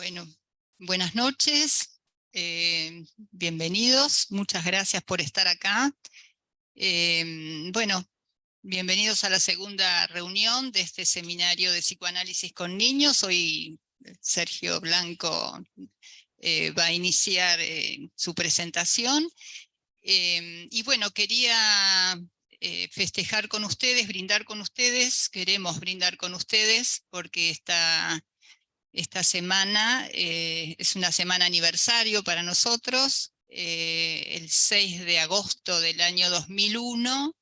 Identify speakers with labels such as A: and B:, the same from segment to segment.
A: Bueno, buenas noches, bienvenidos, muchas gracias por estar acá. Bueno, bienvenidos a la segunda reunión de este seminario de psicoanálisis con niños. Hoy Sergio Blanco va a iniciar su presentación. Y bueno, quería festejar con ustedes, brindar con ustedes, queremos brindar con ustedes porque esta semana es una semana aniversario para nosotros. El 6 de agosto del año 2001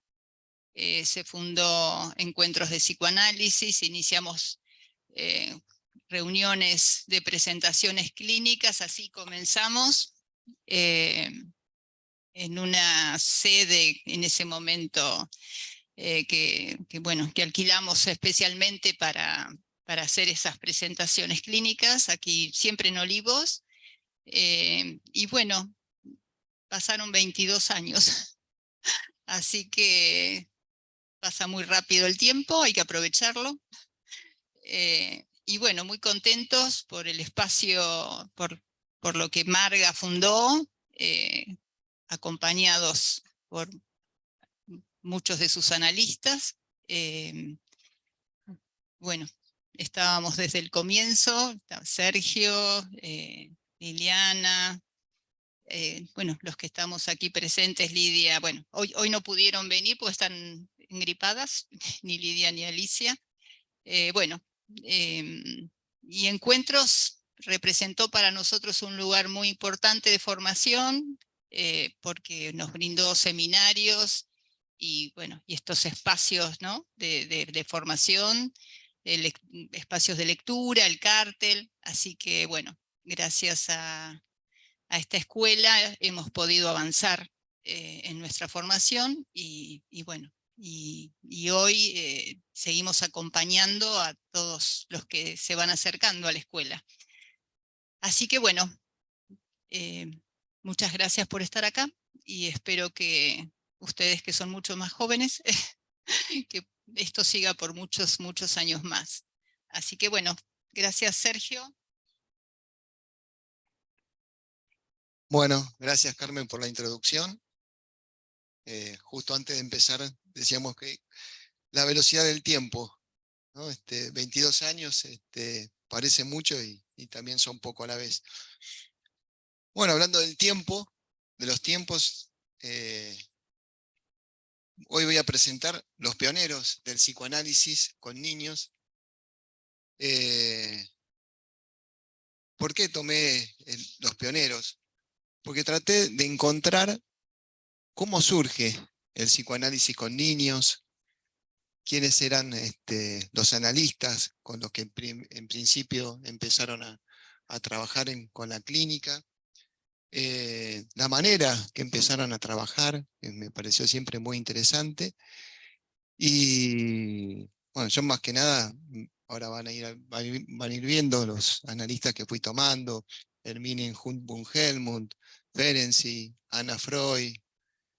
A: se fundó Encuentros de Psicoanálisis, iniciamos reuniones de presentaciones clínicas, así comenzamos en una sede en ese momento que alquilamos especialmente para hacer esas presentaciones clínicas, aquí siempre en Olivos. Y bueno, pasaron 22 años, así que pasa muy rápido el tiempo, hay que aprovecharlo. Y bueno, muy contentos por el espacio, por lo que Marga fundó, acompañados por muchos de sus analistas. Bueno, estábamos desde el comienzo, Sergio, Liliana, bueno, los que estamos aquí presentes, Lidia, bueno, hoy no pudieron venir porque están engripadas, ni Lidia ni Alicia. Bueno, y Encuentros representó para nosotros un lugar muy importante de formación, porque nos brindó seminarios y, bueno, y estos espacios, ¿no?, de formación, espacios de lectura, el cártel. Así que, bueno, gracias a esta escuela hemos podido avanzar en nuestra formación y bueno, y hoy seguimos acompañando a todos los que se van acercando a la escuela. Así que bueno, muchas gracias por estar acá y espero que ustedes, que son mucho más jóvenes, que esto siga por muchos, muchos años más. Así que bueno, gracias Sergio.
B: Bueno, gracias Carmen por la introducción. Justo antes de empezar decíamos que la velocidad del tiempo, ¿no? 22 años parece mucho y también son poco a la vez. Bueno, hablando del tiempo, de los tiempos, hoy voy a presentar los pioneros del psicoanálisis con niños. ¿Por qué tomé los pioneros? Porque traté de encontrar cómo surge el psicoanálisis con niños, quiénes eran los analistas con los que en principio empezaron a trabajar con la clínica, la manera que empezaron a trabajar, que me pareció siempre muy interesante. Y bueno, yo más que nada, ahora van a ir viendo los analistas que fui tomando: Hermine Hund-Helmut, Ferenczi, Anna Freud,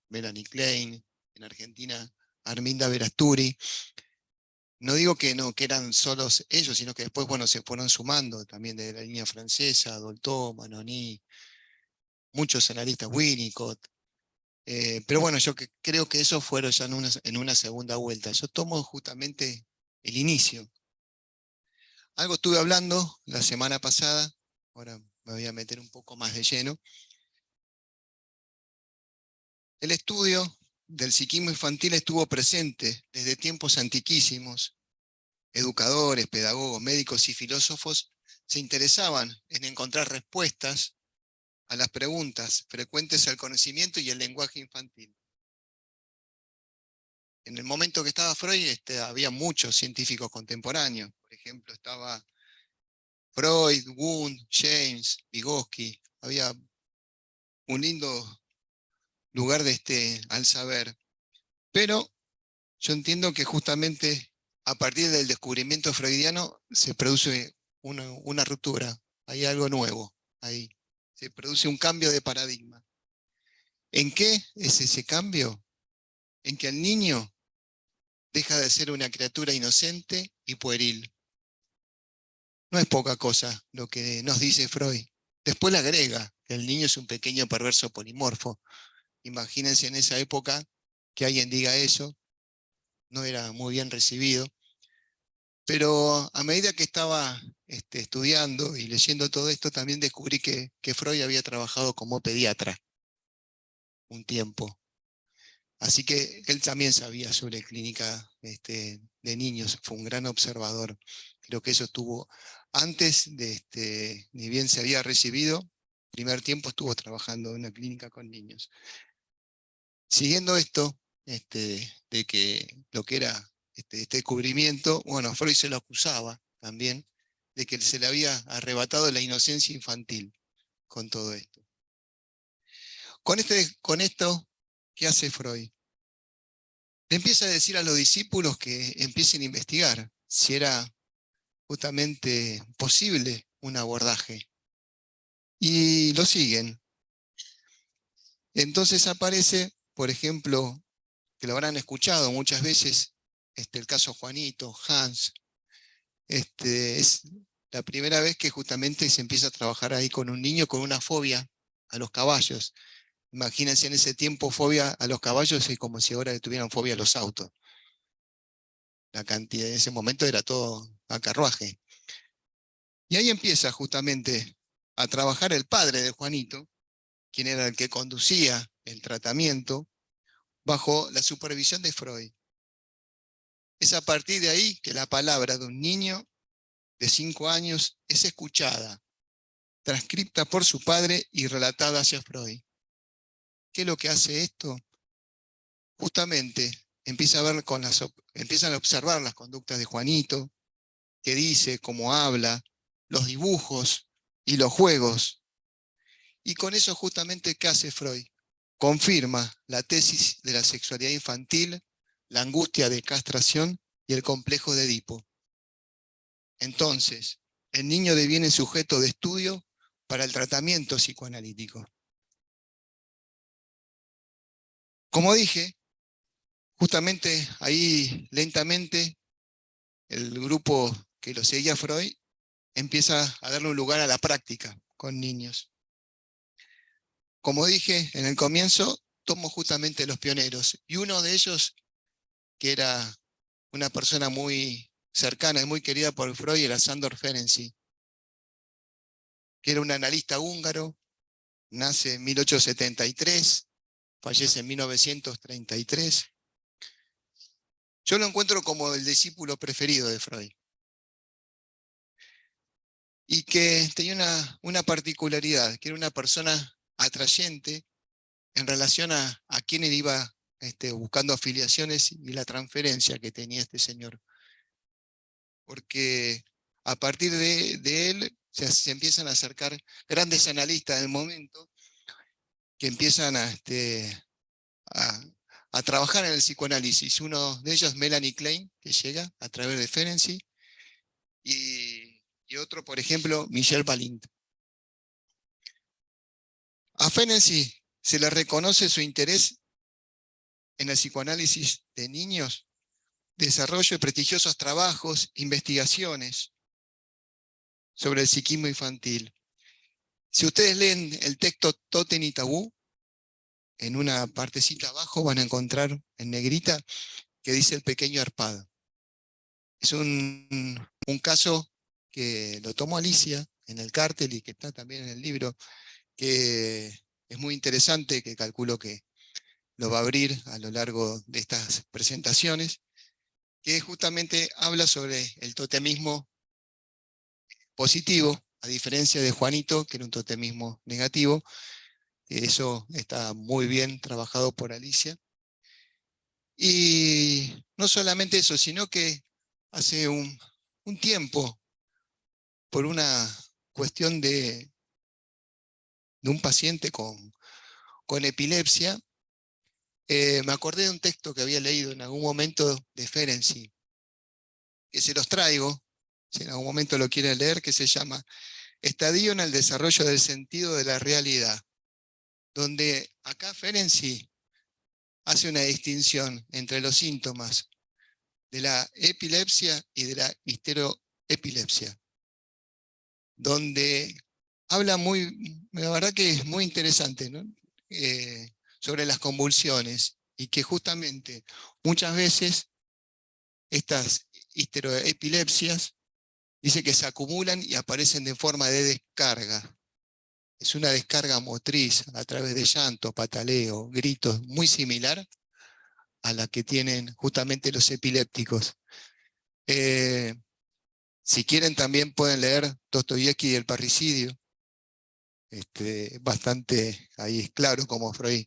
B: Melanie Klein, en Argentina Arminda Verasturi. No digo que no, que eran solos ellos, sino que después, bueno, se fueron sumando también de la línea francesa, Dolto, Manoni, muchos analistas, Winnicott. Pero bueno, yo creo que eso fueron ya en una segunda vuelta. Yo tomo justamente el inicio. Algo estuve hablando la semana pasada, ahora me voy a meter un poco más de lleno. El estudio del psiquismo infantil estuvo presente desde tiempos antiquísimos. Educadores, pedagogos, médicos y filósofos se interesaban en encontrar respuestas a las preguntas frecuentes al conocimiento y el lenguaje infantil. En el momento que estaba Freud, había muchos científicos contemporáneos. Por ejemplo, estaba Freud, Wundt, James, Vygotsky. Había un lindo lugar al saber. Pero yo entiendo que justamente a partir del descubrimiento freudiano se produce una ruptura. Hay algo nuevo ahí. Se produce un cambio de paradigma. ¿En qué es ese cambio? En que el niño deja de ser una criatura inocente y pueril No es poca cosa lo que nos dice Freud. Después le agrega que el niño es un pequeño perverso polimorfo. Imagínense en esa época que alguien diga eso, no era muy bien recibido. Pero a medida que estaba estudiando y leyendo todo esto, también descubrí que Freud había trabajado como pediatra un tiempo. Así que él también sabía sobre clínica de niños, fue un gran observador. Creo que eso estuvo antes ni bien se había recibido, primer tiempo estuvo trabajando en una clínica con niños. Siguiendo esto, de que lo que era este descubrimiento, bueno, Freud se lo acusaba también de que se le había arrebatado la inocencia infantil con todo esto. Con esto, ¿qué hace Freud? Le empieza a decir a los discípulos que empiecen a investigar si era justamente posible un abordaje. Y lo siguen. Entonces aparece, por ejemplo, que lo habrán escuchado muchas veces, el caso Juanito, Hans. Es la primera vez que justamente se empieza a trabajar ahí con un niño con una fobia a los caballos. Imagínense en ese tiempo fobia a los caballos es como si ahora tuvieran fobia a los autos. La cantidad en ese momento era todo a carruaje. Y ahí empieza justamente a trabajar el padre de Juanito, quien era el que conducía el tratamiento, bajo la supervisión de Freud. Es a partir de ahí que la palabra de un niño de 5 años es escuchada, transcripta por su padre y relatada hacia Freud. ¿Qué es lo que hace esto? Justamente empiezan a observar las conductas de Juanito, qué dice, cómo habla, los dibujos y los juegos. Y con eso justamente, ¿qué hace Freud? Confirma la tesis de la sexualidad infantil, la angustia de castración y el complejo de Edipo. Entonces, el niño deviene sujeto de estudio para el tratamiento psicoanalítico. Como dije, justamente ahí lentamente el grupo que lo seguía Freud empieza a darle un lugar a la práctica con niños. Como dije en el comienzo, tomo justamente los pioneros y uno de ellos, que era una persona muy cercana y muy querida por Freud, era Sándor Ferenczi, que era un analista húngaro, nace en 1873, fallece en 1933. Yo lo encuentro como el discípulo preferido de Freud. Y que tenía una particularidad, que era una persona atrayente en relación a quién iba buscando afiliaciones y la transferencia que tenía este señor. Porque a partir de él se empiezan a acercar grandes analistas del momento que empiezan a, a trabajar en el psicoanálisis. Uno de ellos, Melanie Klein, que llega a través de Ferenczi, y otro, por ejemplo, Michel Balint. A Ferenczi se le reconoce su interés en el psicoanálisis de niños, desarrollo de prestigiosos trabajos, investigaciones sobre el psiquismo infantil. Si ustedes leen el texto Tótem y Tabú, en una partecita abajo van a encontrar en negrita que dice el pequeño Arpad. Es un caso que lo tomó Alicia en el cártel y que está también en el libro, que es muy interesante, que calculo que lo va a abrir a lo largo de estas presentaciones, que justamente habla sobre el totemismo positivo, a diferencia de Juanito, que era un totemismo negativo. Eso está muy bien trabajado por Alicia. Y no solamente eso, sino que hace un tiempo, por una cuestión de un paciente con epilepsia, me acordé de un texto que había leído en algún momento de Ferenczi, que se los traigo, si en algún momento lo quieren leer, que se llama Estadio en el desarrollo del sentido de la realidad, donde acá Ferenczi hace una distinción entre los síntomas de la epilepsia y de la histeroepilepsia. donde habla la verdad que es muy interesante, ¿no? Sobre las convulsiones, y que justamente muchas veces estas histeroepilepsias dice que se acumulan y aparecen de forma de descarga. Es una descarga motriz a través de llanto, pataleo, gritos, muy similar a la que tienen justamente los epilépticos. Si quieren también pueden leer Dostoyevsky y el parricidio. Bastante ahí es claro cómo Freud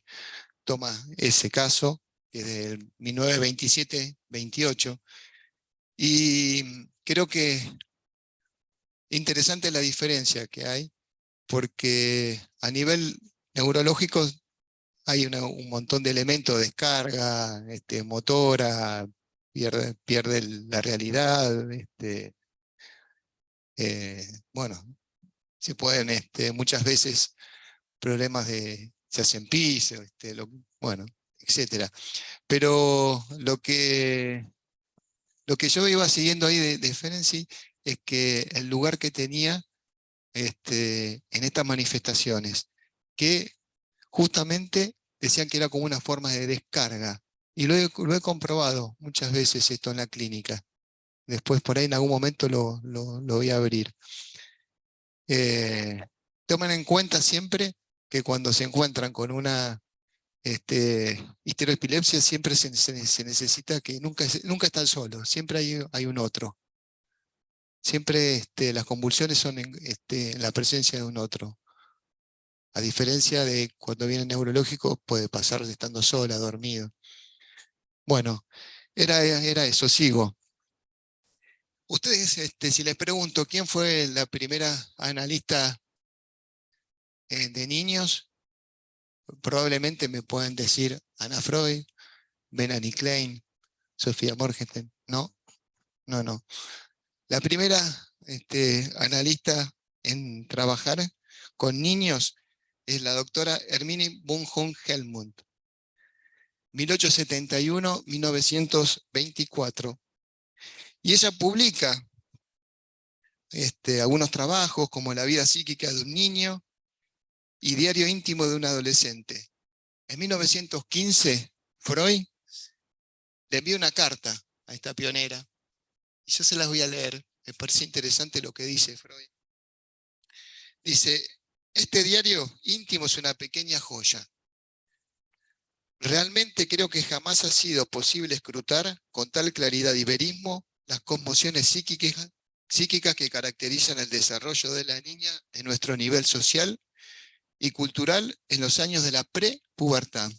B: toma ese caso, que es del 1927-28. Y creo que interesante la diferencia que hay, porque a nivel neurológico hay un montón de elementos, descarga, motora, pierde la realidad, bueno, se pueden muchas veces problemas se hacen pis, bueno, etcétera. Pero lo que yo iba siguiendo ahí de Ferenczi es que el lugar que tenía en estas manifestaciones, que justamente decían que era como una forma de descarga. Y lo he comprobado muchas veces esto en la clínica. Después por ahí en algún momento lo voy a abrir. Tomen en cuenta siempre que cuando se encuentran con una histeroepilepsia siempre se necesita que nunca están solos, siempre hay un otro. Siempre las convulsiones son en la presencia de un otro. A diferencia de cuando viene neurológico, puede pasar estando sola, dormido. Bueno, era eso, sigo. Ustedes, si les pregunto, ¿quién fue la primera analista de niños? Probablemente me pueden decir Anna Freud, Melanie Klein, Sofía Morgenstern. No, no, no. La primera analista en trabajar con niños es la doctora Hermine von Helmont, 1871-1924. Y ella publica algunos trabajos como La vida psíquica de un niño y Diario íntimo de un adolescente. En 1915, Freud le envió una carta a esta pionera, y yo se las voy a leer, me parece interesante lo que dice Freud. Dice, este diario íntimo es una pequeña joya. Realmente creo que jamás ha sido posible escrutar con tal claridad y verismo las conmociones psíquicas que caracterizan el desarrollo de la niña en nuestro nivel social y cultural en los años de la prepubertad.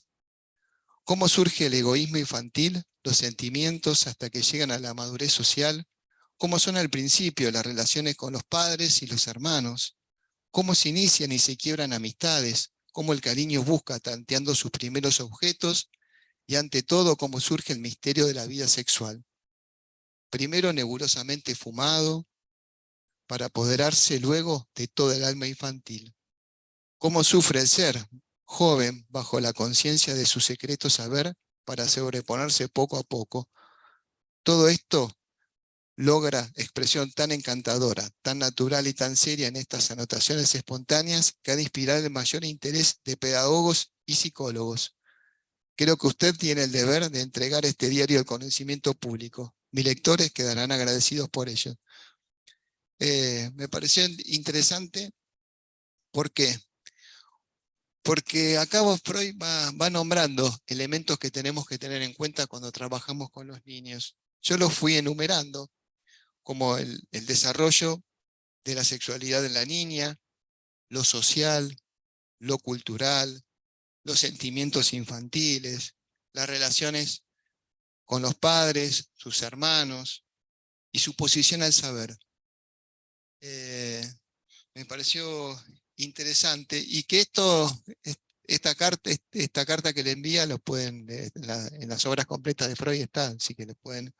B: Cómo surge el egoísmo infantil, los sentimientos hasta que llegan a la madurez social, cómo son al principio las relaciones con los padres y los hermanos, cómo se inician y se quiebran amistades, cómo el cariño busca tanteando sus primeros objetos y ante todo cómo surge el misterio de la vida sexual. Primero nebulosamente fumado, para apoderarse luego de toda el alma infantil. Cómo sufre el ser joven bajo la conciencia de su secreto saber para sobreponerse poco a poco. Todo esto logra expresión tan encantadora, tan natural y tan seria en estas anotaciones espontáneas que ha de inspirar el mayor interés de pedagogos y psicólogos. Creo que usted tiene el deber de entregar este diario al conocimiento público. Mis lectores quedarán agradecidos por ello. Me pareció interesante. ¿Por qué? Porque acá Freud va nombrando elementos que tenemos que tener en cuenta cuando trabajamos con los niños. Yo los fui enumerando, como el desarrollo de la sexualidad en la niña, lo social, lo cultural, los sentimientos infantiles, las relaciones con los padres, sus hermanos y su posición al saber. Me pareció interesante y que esta carta que le envía lo pueden, en las obras completas de Freud está, así que le pueden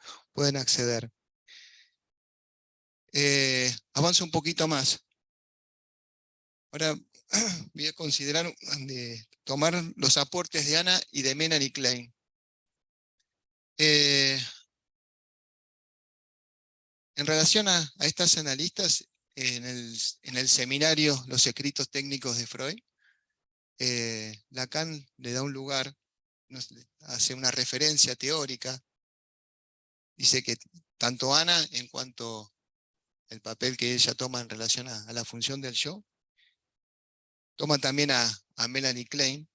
B: acceder. Avanzo un poquito más. Ahora voy a considerar tomar los aportes de Anna y de Melanie Klein. En relación a estas analistas, en el seminario Los escritos técnicos de Freud, Lacan le da un lugar, hace una referencia teórica, dice que tanto Ana, en cuanto al papel que ella toma en relación a la función del yo, toma también a Melanie Klein,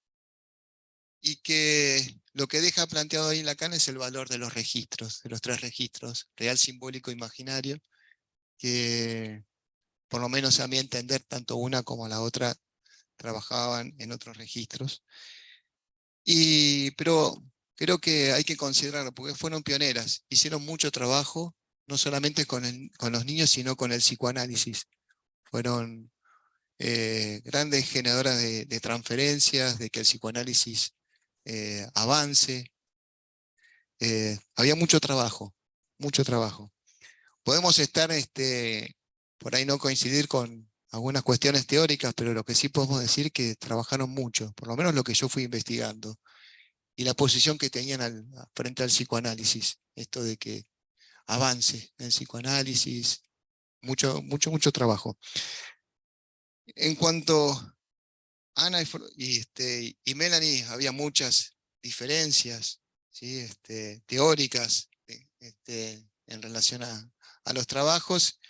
B: y que lo que deja planteado ahí Lacan es el valor de los registros, de los tres registros, real, simbólico, imaginario, que por lo menos a mi entender, tanto una como la otra trabajaban en otros registros. Pero creo que hay que considerarlo, porque fueron pioneras, hicieron mucho trabajo, no solamente con los niños, sino con el psicoanálisis. Fueron grandes generadoras de transferencias, de que el psicoanálisis avance. Había mucho trabajo, mucho trabajo. Podemos estar, por ahí no coincidir con algunas cuestiones teóricas, pero lo que sí podemos decir es que trabajaron mucho, por lo menos lo que yo fui investigando, y la posición que tenían frente al psicoanálisis, esto de que avance en el psicoanálisis, mucho trabajo. En cuanto a Ana y Melanie, había muchas diferencias, ¿sí? Teóricas, en relación a los trabajos,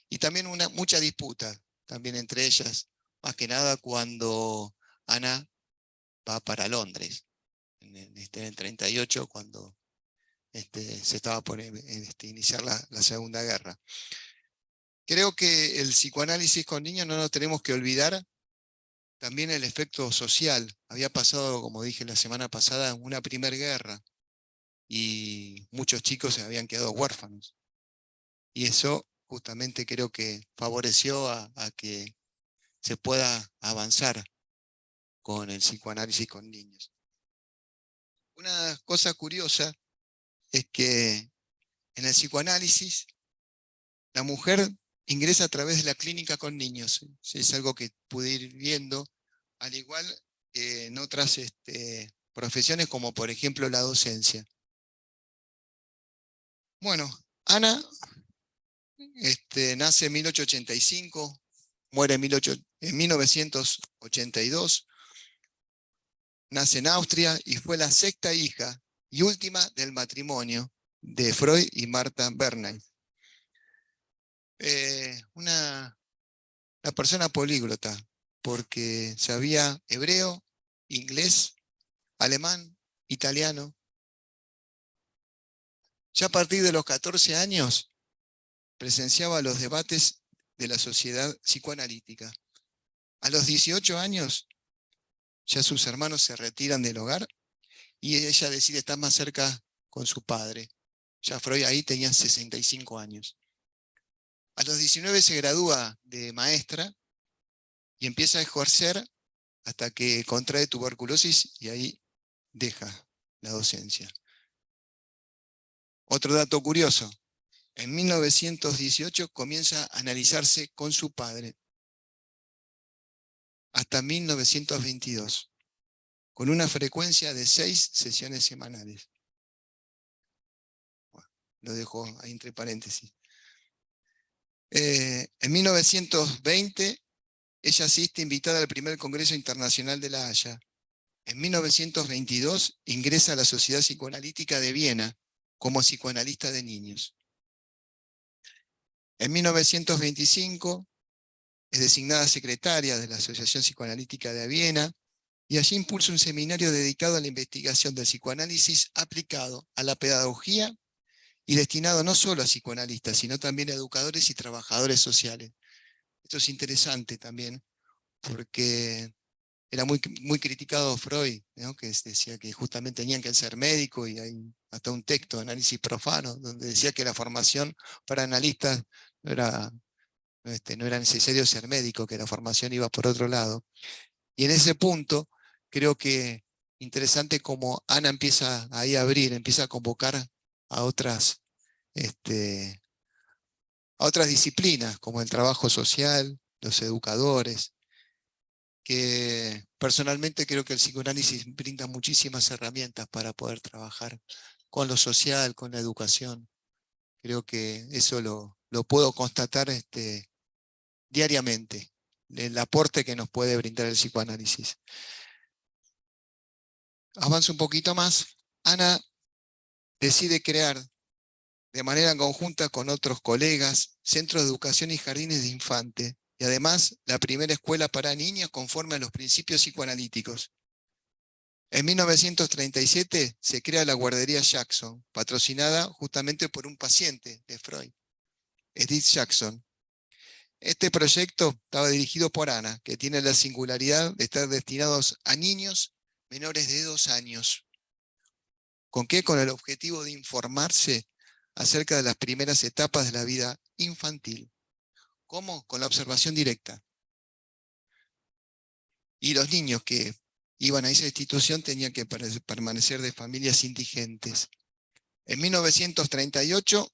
B: y también mucha disputa también entre ellas, más que nada cuando Ana va para Londres, en el 38, cuando se estaba por iniciar la Segunda Guerra. Creo que el psicoanálisis con niños no nos tenemos que olvidar también el efecto social. Había pasado, como dije la semana pasada, una primera guerra, y muchos chicos se habían quedado huérfanos. Y eso justamente creo que favoreció a que se pueda avanzar con el psicoanálisis con niños. Una cosa curiosa es que en el psicoanálisis la mujer ingresa a través de la clínica con niños. Es algo que pude ir viendo, al igual que en otras profesiones, como por ejemplo la docencia. Bueno, Ana nace en 1885, muere en 1982, nace en Austria y fue la sexta hija y última del matrimonio de Freud y Martha Bernheim. Una persona políglota, porque sabía hebreo, inglés, alemán, italiano. Ya a partir de los 14 años presenciaba los debates de la sociedad psicoanalítica. A los 18 años ya sus hermanos se retiran del hogar y ella decide estar más cerca con su padre. Ya Freud ahí tenía 65 años. A los 19 se gradúa de maestra y empieza a ejercer hasta que contrae tuberculosis y ahí deja la docencia. Otro dato curioso, en 1918 comienza a analizarse con su padre, hasta 1922, con una frecuencia de 6 sesiones semanales. Bueno, lo dejo ahí entre paréntesis. En 1920, ella asiste invitada al primer Congreso Internacional de La Haya. En 1922 ingresa a la Sociedad Psicoanalítica de Viena como psicoanalista de niños. En 1925 es designada secretaria de la Asociación Psicoanalítica de Viena y allí impulsa un seminario dedicado a la investigación del psicoanálisis aplicado a la pedagogía y destinado no solo a psicoanalistas, sino también a educadores y trabajadores sociales. Esto es interesante también, porque era muy criticado Freud, ¿no? Que decía que justamente tenían que ser médicos, y hay hasta un texto, Análisis Profano, donde decía que la formación para analistas no era necesario ser médico, que la formación iba por otro lado. Y en ese punto, creo que interesante como Ana empieza ahí a abrir, empieza a convocar a otras disciplinas, como el trabajo social, los educadores, que personalmente creo que el psicoanálisis brinda muchísimas herramientas para poder trabajar con lo social, con la educación. Creo que eso lo puedo constatar diariamente, el aporte que nos puede brindar el psicoanálisis. Avanzo un poquito más. Ana decide crear de manera conjunta con otros colegas centros de educación y jardines de infantes, y además la primera escuela para niños conforme a los principios psicoanalíticos. En 1937 se crea la guardería Jackson, patrocinada justamente por un paciente de Freud, Edith Jackson. Este proyecto estaba dirigido por Ana, que tiene la singularidad de estar destinados a niños menores de 2 años. ¿Con qué? Con el objetivo de informarse acerca de las primeras etapas de la vida infantil. ¿Cómo? Con la observación directa. Y los niños que iban a esa institución tenían que permanecer de familias indigentes. En 1938,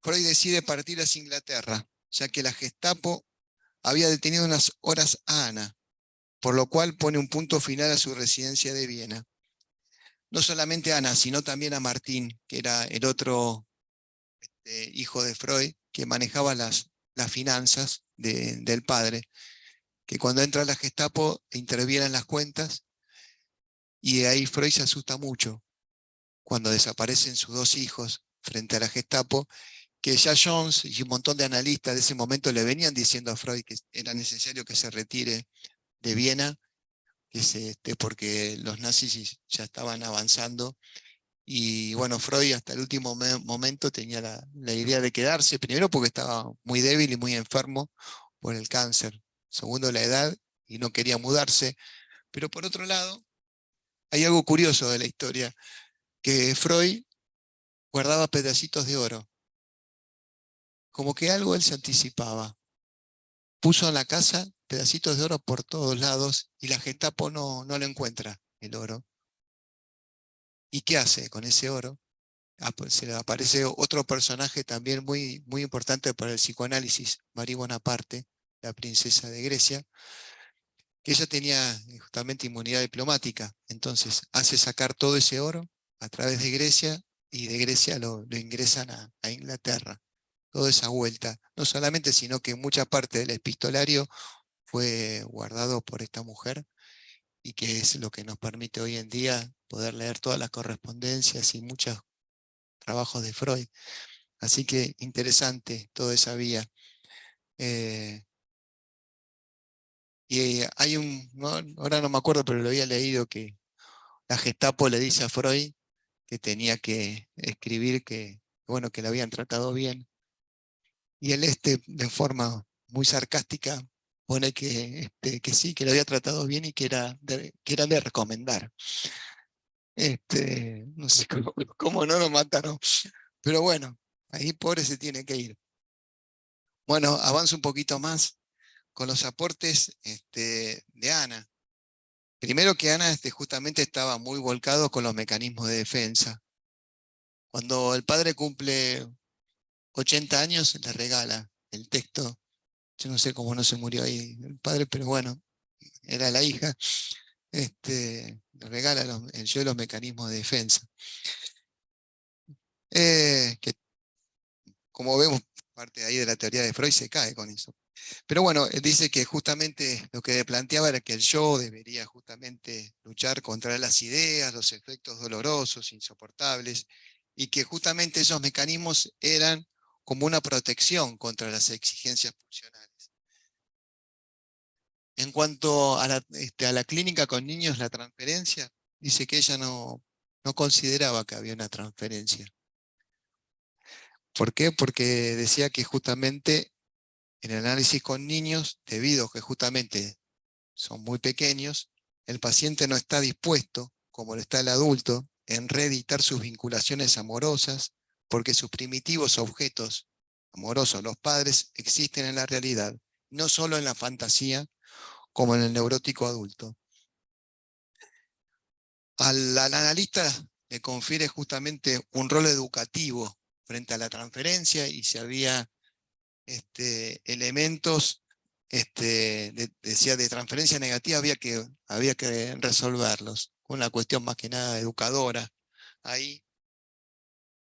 B: Freud decide partir hacia Inglaterra, ya que la Gestapo había detenido unas horas a Ana, por lo cual pone un punto final a su residencia de Viena. No solamente a Ana, sino también a Martín, que era el otro hijo de Freud, que manejaba las finanzas del padre, que cuando entra la Gestapo interviene en las cuentas, y ahí Freud se asusta mucho cuando desaparecen sus 2 hijos frente a la Gestapo, que ya Jones y un montón de analistas de ese momento le venían diciendo a Freud que era necesario que se retire de Viena, porque los nazis ya estaban avanzando. Y bueno, Freud hasta el último momento tenía la idea de quedarse, primero porque estaba muy débil y muy enfermo por el cáncer, segundo la edad y no quería mudarse, pero por otro lado, hay algo curioso de la historia, que Freud guardaba pedacitos de oro, como que algo él se anticipaba. Puso en la casa pedacitos de oro por todos lados y la Gestapo no lo encuentra, el oro. ¿Y qué hace con ese oro? Se le aparece otro personaje también muy, muy importante para el psicoanálisis, Marie Bonaparte, la princesa de Grecia, que ella tenía justamente inmunidad diplomática. Entonces hace sacar todo ese oro a través de Grecia y de Grecia lo ingresan a Inglaterra. Toda esa vuelta, no solamente, sino que mucha parte del epistolario fue guardado por esta mujer y que es lo que nos permite hoy en día poder leer todas las correspondencias y muchos trabajos de Freud. Así que interesante toda esa vía. Y hay ahora no me acuerdo, pero lo había leído, que la Gestapo le dice a Freud que tenía que escribir bueno, que lo habían tratado bien. Y él de forma muy sarcástica pone que sí, que lo había tratado bien y que era de recomendar. No sé cómo no lo mataron. Pero bueno, ahí pobre se tiene que ir. Bueno, avanzo un poquito más con los aportes de Ana. Primero que Ana justamente estaba muy volcado con los mecanismos de defensa. Cuando el padre cumple 80 años, le regala el texto. Yo no sé cómo no se murió ahí el padre, pero bueno, era la hija. Le regala el yo de los mecanismos de defensa. Que como vemos, parte de ahí de la teoría de Freud se cae con eso. Pero bueno, él dice que justamente lo que planteaba era que el yo debería justamente luchar contra las ideas, los efectos dolorosos, insoportables, y que justamente esos mecanismos eran como una protección contra las exigencias pulsionales. En cuanto a la clínica con niños, la transferencia, dice que ella no consideraba que había una transferencia. ¿Por qué? Porque decía que justamente en el análisis con niños, debido a que justamente son muy pequeños, el paciente no está dispuesto, como lo está el adulto, en reeditar sus vinculaciones amorosas, porque sus primitivos objetos amorosos, los padres, existen en la realidad, no solo en la fantasía, como en el neurótico adulto. Al analista le confiere justamente un rol educativo frente a la transferencia, y si había elementos decía de transferencia negativa, había que resolverlos. Una cuestión más que nada educadora ahí.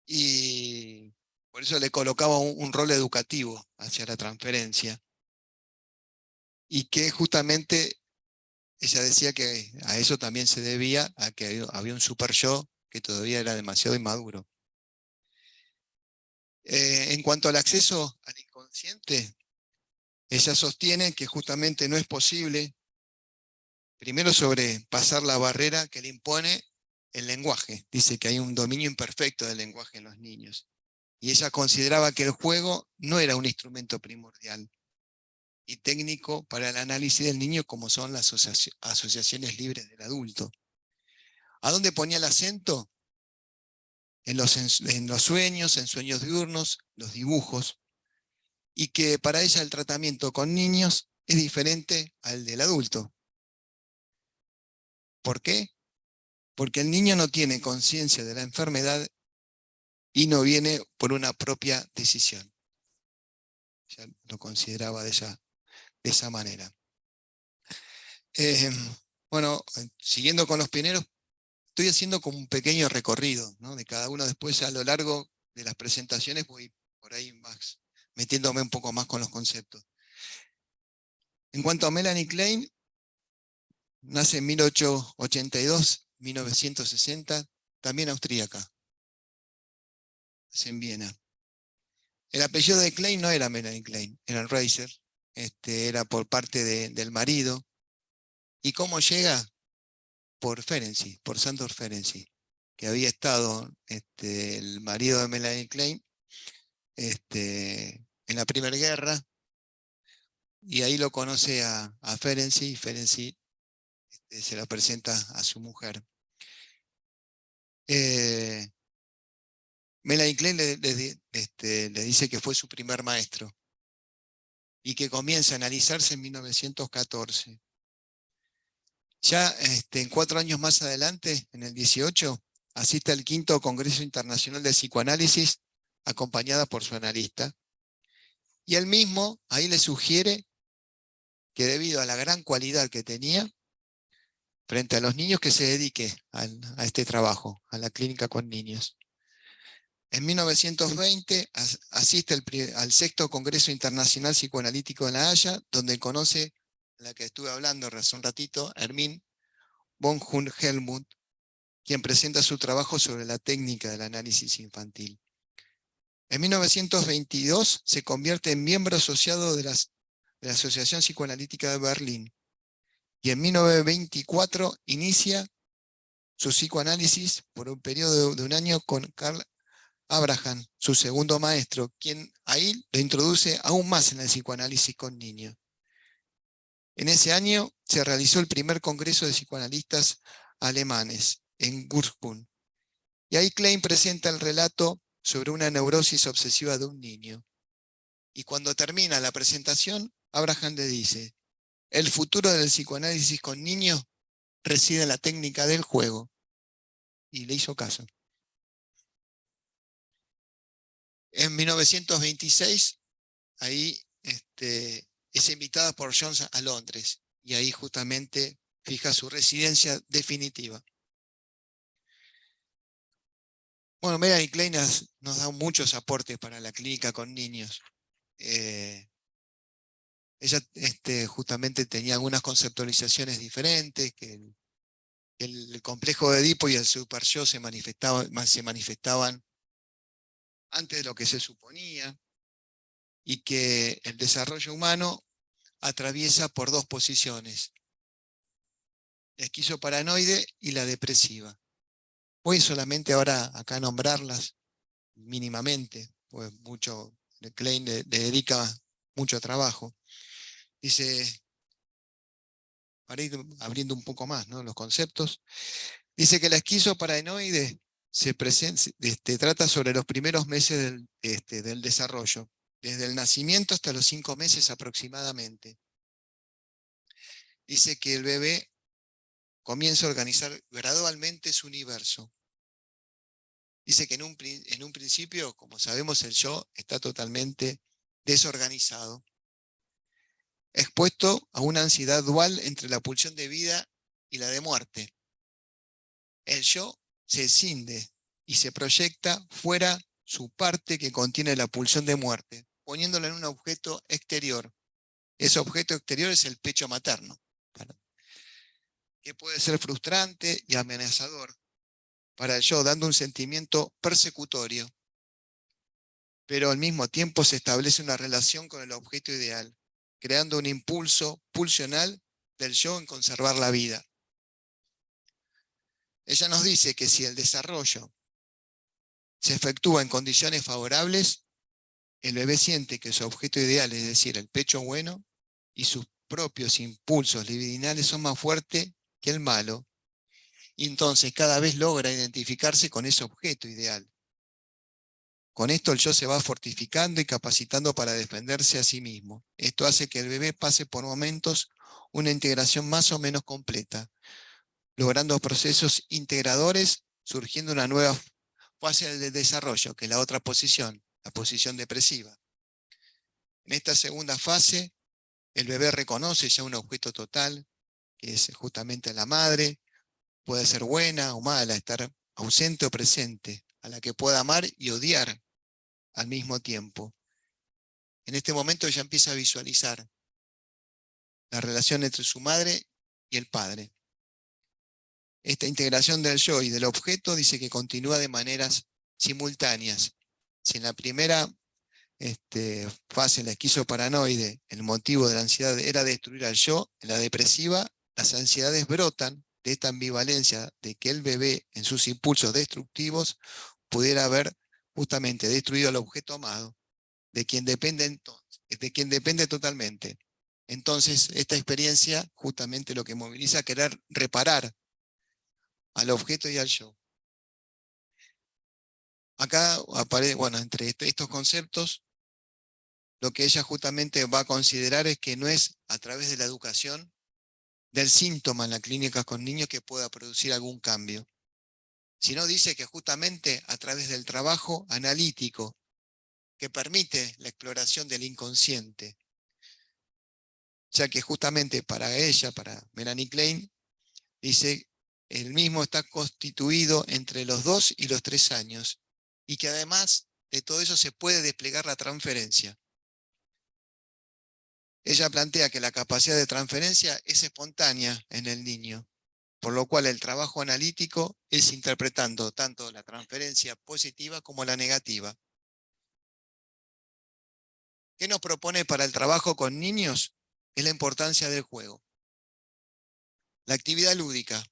B: Y Por eso le colocaba un rol educativo hacia la transferencia. Y que justamente ella decía que a eso también se debía a que había un super yo que todavía era demasiado inmaduro. En cuanto al acceso al inconsciente, ella sostiene que justamente no es posible, primero, sobrepasar la barrera que le impone el lenguaje. Dice que hay un dominio imperfecto del lenguaje en los niños. Y ella consideraba que el juego no era un instrumento primordial y técnico para el análisis del niño como son las asociaciones libres del adulto. ¿A dónde ponía el acento? En los sueños, en sueños diurnos, los dibujos, y que para ella el tratamiento con niños es diferente al del adulto. ¿Por qué? Porque el niño no tiene conciencia de la enfermedad y no viene por una propia decisión. Ya lo consideraba de esa manera. Bueno, siguiendo con los pioneros, estoy haciendo como un pequeño recorrido, ¿no?, de cada uno. Después, a lo largo de las presentaciones, voy por ahí más, metiéndome un poco más con los conceptos. En cuanto a Melanie Klein, nace en 1882, 1960, también austríaca, en Viena. El apellido de Klein no era Melanie Klein, era Reiser, era por parte del marido. ¿Y cómo llega? Por Ferenczi, por Sándor Ferenczi, que había estado el marido de Melanie Klein en la Primera Guerra, y ahí lo conoce a Ferenczi, y Ferenczi se la presenta a su mujer. Melanie Klein le dice que fue su primer maestro y que comienza a analizarse en 1914. Ya 4 años más adelante, en el 18, asiste al 5º Congreso Internacional de Psicoanálisis, acompañada por su analista. Y él mismo ahí le sugiere que, debido a la gran cualidad que tenía frente a los niños, que se dedique a este trabajo, a la clínica con niños. En 1920 asiste al 6º Congreso Internacional Psicoanalítico de La Haya, donde conoce a la que estuve hablando hace un ratito, Hermine von Helmut, quien presenta su trabajo sobre la técnica del análisis infantil. En 1922 se convierte en miembro asociado de la Asociación Psicoanalítica de Berlín, y en 1924 inicia su psicoanálisis por un periodo de un año con Karl Abraham, su segundo maestro, quien ahí lo introduce aún más en el psicoanálisis con niños. En ese año se realizó el primer congreso de psicoanalistas alemanes en Würzburg, y ahí Klein presenta el relato sobre una neurosis obsesiva de un niño. Y cuando termina la presentación, Abraham le dice: el futuro del psicoanálisis con niños reside en la técnica del juego. Y le hizo caso. En 1926, ahí es invitada por Jones a Londres, y ahí justamente fija su residencia definitiva. Bueno, Melanie Klein nos da muchos aportes para la clínica con niños. Ella justamente tenía algunas conceptualizaciones diferentes, que el complejo de Edipo y el superyo se manifestaban antes de lo que se suponía, y que el desarrollo humano atraviesa por 2 posiciones: la esquizoparanoide y la depresiva. Voy solamente ahora acá a nombrarlas mínimamente, pues Klein le dedica mucho trabajo. Dice, para ir abriendo un poco más, ¿no?, los conceptos, dice que la esquizoparanoide trata sobre los primeros meses del desarrollo, desde el nacimiento hasta los 5 meses aproximadamente. Dice que el bebé comienza a organizar gradualmente su universo. Dice que en un principio, como sabemos, el yo está totalmente desorganizado, expuesto a una ansiedad dual entre la pulsión de vida y la de muerte. El yo se escinde y se proyecta fuera su parte que contiene la pulsión de muerte, poniéndola en un objeto exterior. Ese objeto exterior es el pecho materno, que puede ser frustrante y amenazador para el yo, dando un sentimiento persecutorio, pero al mismo tiempo se establece una relación con el objeto ideal, creando un impulso pulsional del yo en conservar la vida. Ella nos dice que si el desarrollo se efectúa en condiciones favorables, el bebé siente que su objeto ideal, es decir, el pecho bueno, y sus propios impulsos libidinales son más fuertes que el malo, y entonces cada vez logra identificarse con ese objeto ideal. Con esto el yo se va fortificando y capacitando para defenderse a sí mismo. Esto hace que el bebé pase por momentos una integración más o menos completa, logrando procesos integradores, surgiendo una nueva fase de desarrollo, que es la otra posición, la posición depresiva. En esta segunda fase, el bebé reconoce ya un objeto total, que es justamente la madre, puede ser buena o mala, estar ausente o presente, a la que pueda amar y odiar al mismo tiempo. En este momento ella empieza a visualizar la relación entre su madre y el padre. Esta integración del yo y del objeto dice que continúa de maneras simultáneas. Si en la primera fase, la esquizoparanoide, el motivo de la ansiedad era destruir al yo, en la depresiva, las ansiedades brotan de esta ambivalencia de que el bebé, en sus impulsos destructivos, pudiera haber justamente destruido al objeto amado, de quien depende totalmente. Entonces, esta experiencia justamente lo que moviliza a querer reparar al objeto y al yo. Acá aparece, bueno, entre estos conceptos, lo que ella justamente va a considerar es que no es a través de la educación del síntoma en la clínica con niños que pueda producir algún cambio, sino dice que justamente a través del trabajo analítico que permite la exploración del inconsciente, ya que justamente para ella, para Melanie Klein, dice, el mismo está constituido entre los 2 y los 3 años, y que además de todo eso se puede desplegar la transferencia. Ella plantea que la capacidad de transferencia es espontánea en el niño, por lo cual el trabajo analítico es interpretando tanto la transferencia positiva como la negativa. ¿Qué nos propone para el trabajo con niños? Es la importancia del juego. La actividad lúdica,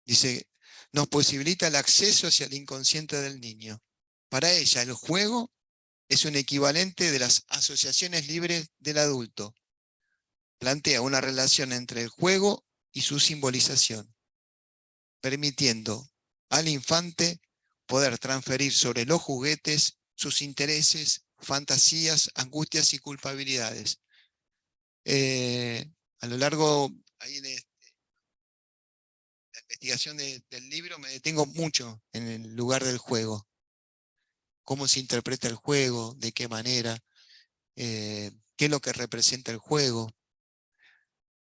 B: dice, nos posibilita el acceso hacia el inconsciente del niño. Para ella, el juego es un equivalente de las asociaciones libres del adulto. Plantea una relación entre el juego y su simbolización, permitiendo al infante poder transferir sobre los juguetes sus intereses, fantasías, angustias y culpabilidades. A lo largo, ahí de la investigación del libro, me detengo mucho en el lugar del juego. Cómo se interpreta el juego, de qué manera, qué es lo que representa el juego.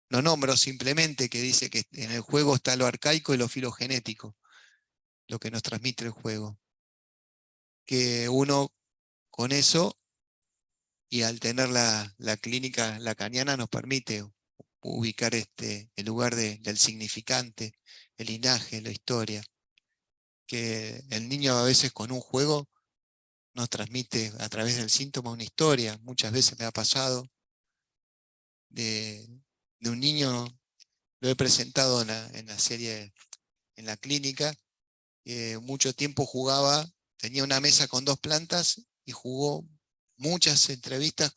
B: No nombro simplemente que dice que en el juego está lo arcaico y lo filogenético, lo que nos transmite el juego. Que uno con eso, y al tener la clínica lacaniana, nos permite ubicar el lugar del significante, el linaje, la historia. Que el niño a veces con un juego nos transmite a través del síntoma una historia. Muchas veces me ha pasado de un niño, lo he presentado en la serie, en la clínica, mucho tiempo jugaba, tenía una mesa con 2 plantas y jugó muchas entrevistas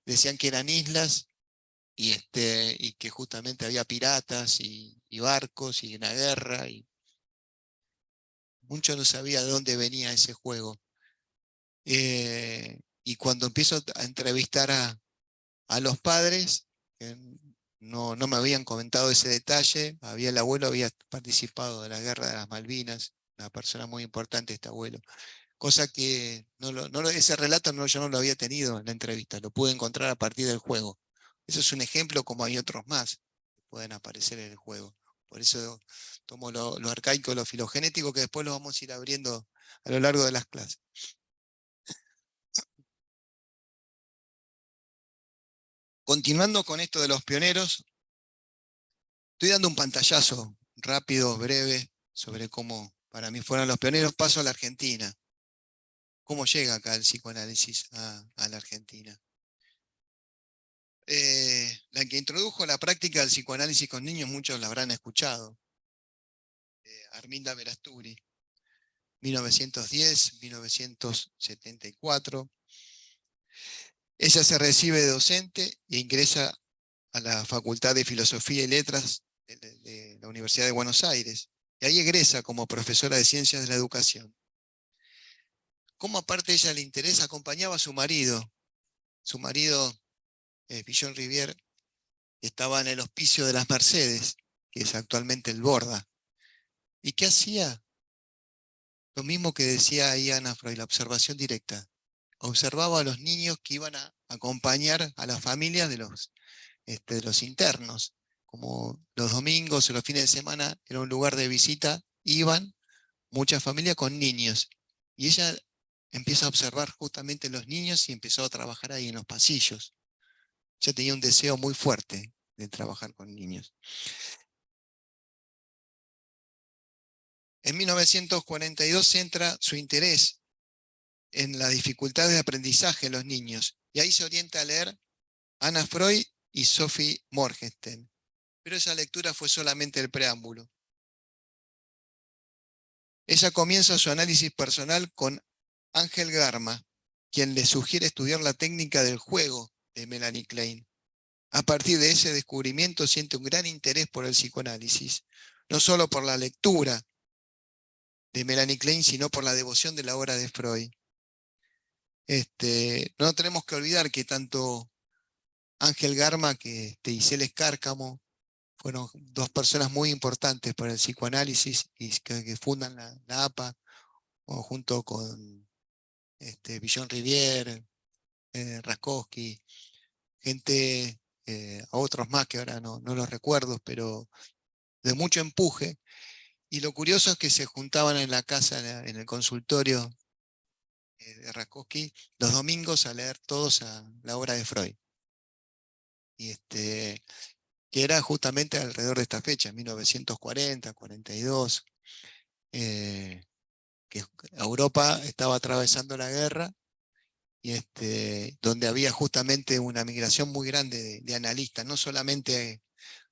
B: decían que eran islas y que justamente había piratas y barcos y una guerra y mucho no sabía de dónde venía ese juego. Y cuando empiezo a entrevistar a los padres, que no me habían comentado ese detalle, el abuelo había participado de la guerra de las Malvinas, una persona muy importante este abuelo, cosa que ese relato yo no lo había tenido en la entrevista, lo pude encontrar a partir del juego. Eso es un ejemplo, como hay otros más que pueden aparecer en el juego. Por eso tomo lo arcaico, lo filogenético, que después lo vamos a ir abriendo a lo largo de las clases. Continuando con esto de los pioneros, estoy dando un pantallazo rápido, breve, sobre cómo para mí fueron los pioneros. Paso a la Argentina. ¿Cómo llega acá el psicoanálisis a la Argentina? La que introdujo la práctica del psicoanálisis con niños, muchos la habrán escuchado, Arminda Verasturi, 1910-1974. Ella se recibe de docente e ingresa a la Facultad de Filosofía y Letras de la Universidad de Buenos Aires, y ahí egresa como profesora de Ciencias de la Educación. Como aparte ella le interesa, acompañaba a su marido, Villon Rivière, estaba en el Hospicio de las Mercedes, que es actualmente el Borda. ¿Y qué hacía? Lo mismo que decía ahí Ana Freud, la observación directa. Observaba a los niños que iban a acompañar a las familias de los internos. Como los domingos o los fines de semana era un lugar de visita, iban muchas familias con niños. Y ella empieza a observar justamente los niños y empezó a trabajar ahí en los pasillos. Ella tenía un deseo muy fuerte de trabajar con niños. En 1942 centra su interés en las dificultades de aprendizaje de los niños, y ahí se orienta a leer Anna Freud y Sophie Morgenstern. Pero esa lectura fue solamente el preámbulo. Ella comienza su análisis personal con Ángel Garma, quien le sugiere estudiar la técnica del juego de Melanie Klein. A partir de ese descubrimiento siente un gran interés por el psicoanálisis, no solo por la lectura de Melanie Klein, sino por la devoción de la obra de Freud. No tenemos que olvidar que tanto Ángel Garma que Isel Cárcamo fueron dos personas muy importantes para el psicoanálisis y que fundan la APA, o junto con Villon Rivière, Raskowski, gente, a otros más que ahora no los recuerdo, pero de mucho empuje. Y lo curioso es que se juntaban en la casa, en el consultorio de Raskowski, los domingos a leer todos la obra de Freud. Y que era justamente alrededor de esta fecha, 1940, 42, que Europa estaba atravesando la guerra, y donde había justamente una migración muy grande de analistas, no solamente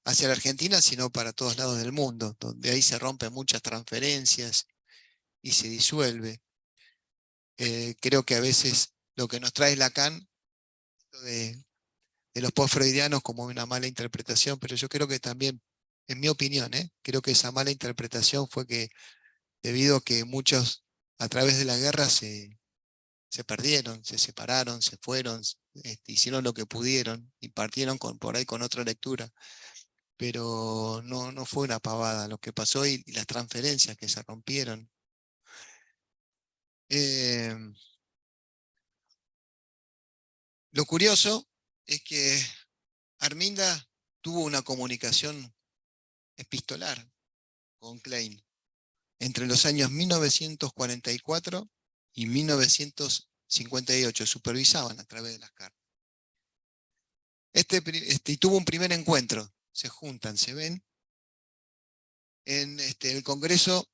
B: hacia la Argentina, sino para todos lados del mundo, donde ahí se rompen muchas transferencias y se disuelve. Creo que a veces lo que nos trae Lacan de los post-freudianos como una mala interpretación, pero yo creo que también, en mi opinión, creo que esa mala interpretación fue que debido a que muchos a través de la guerra se perdieron, se separaron, se fueron, hicieron lo que pudieron y partieron por ahí con otra lectura. Pero no fue una pavada lo que pasó y las transferencias que se rompieron. Lo curioso es que Arminda tuvo una comunicación epistolar con Klein entre los años 1944 y 1958, supervisaban a través de las cartas. Y tuvo un primer encuentro, se juntan, se ven, en el Congreso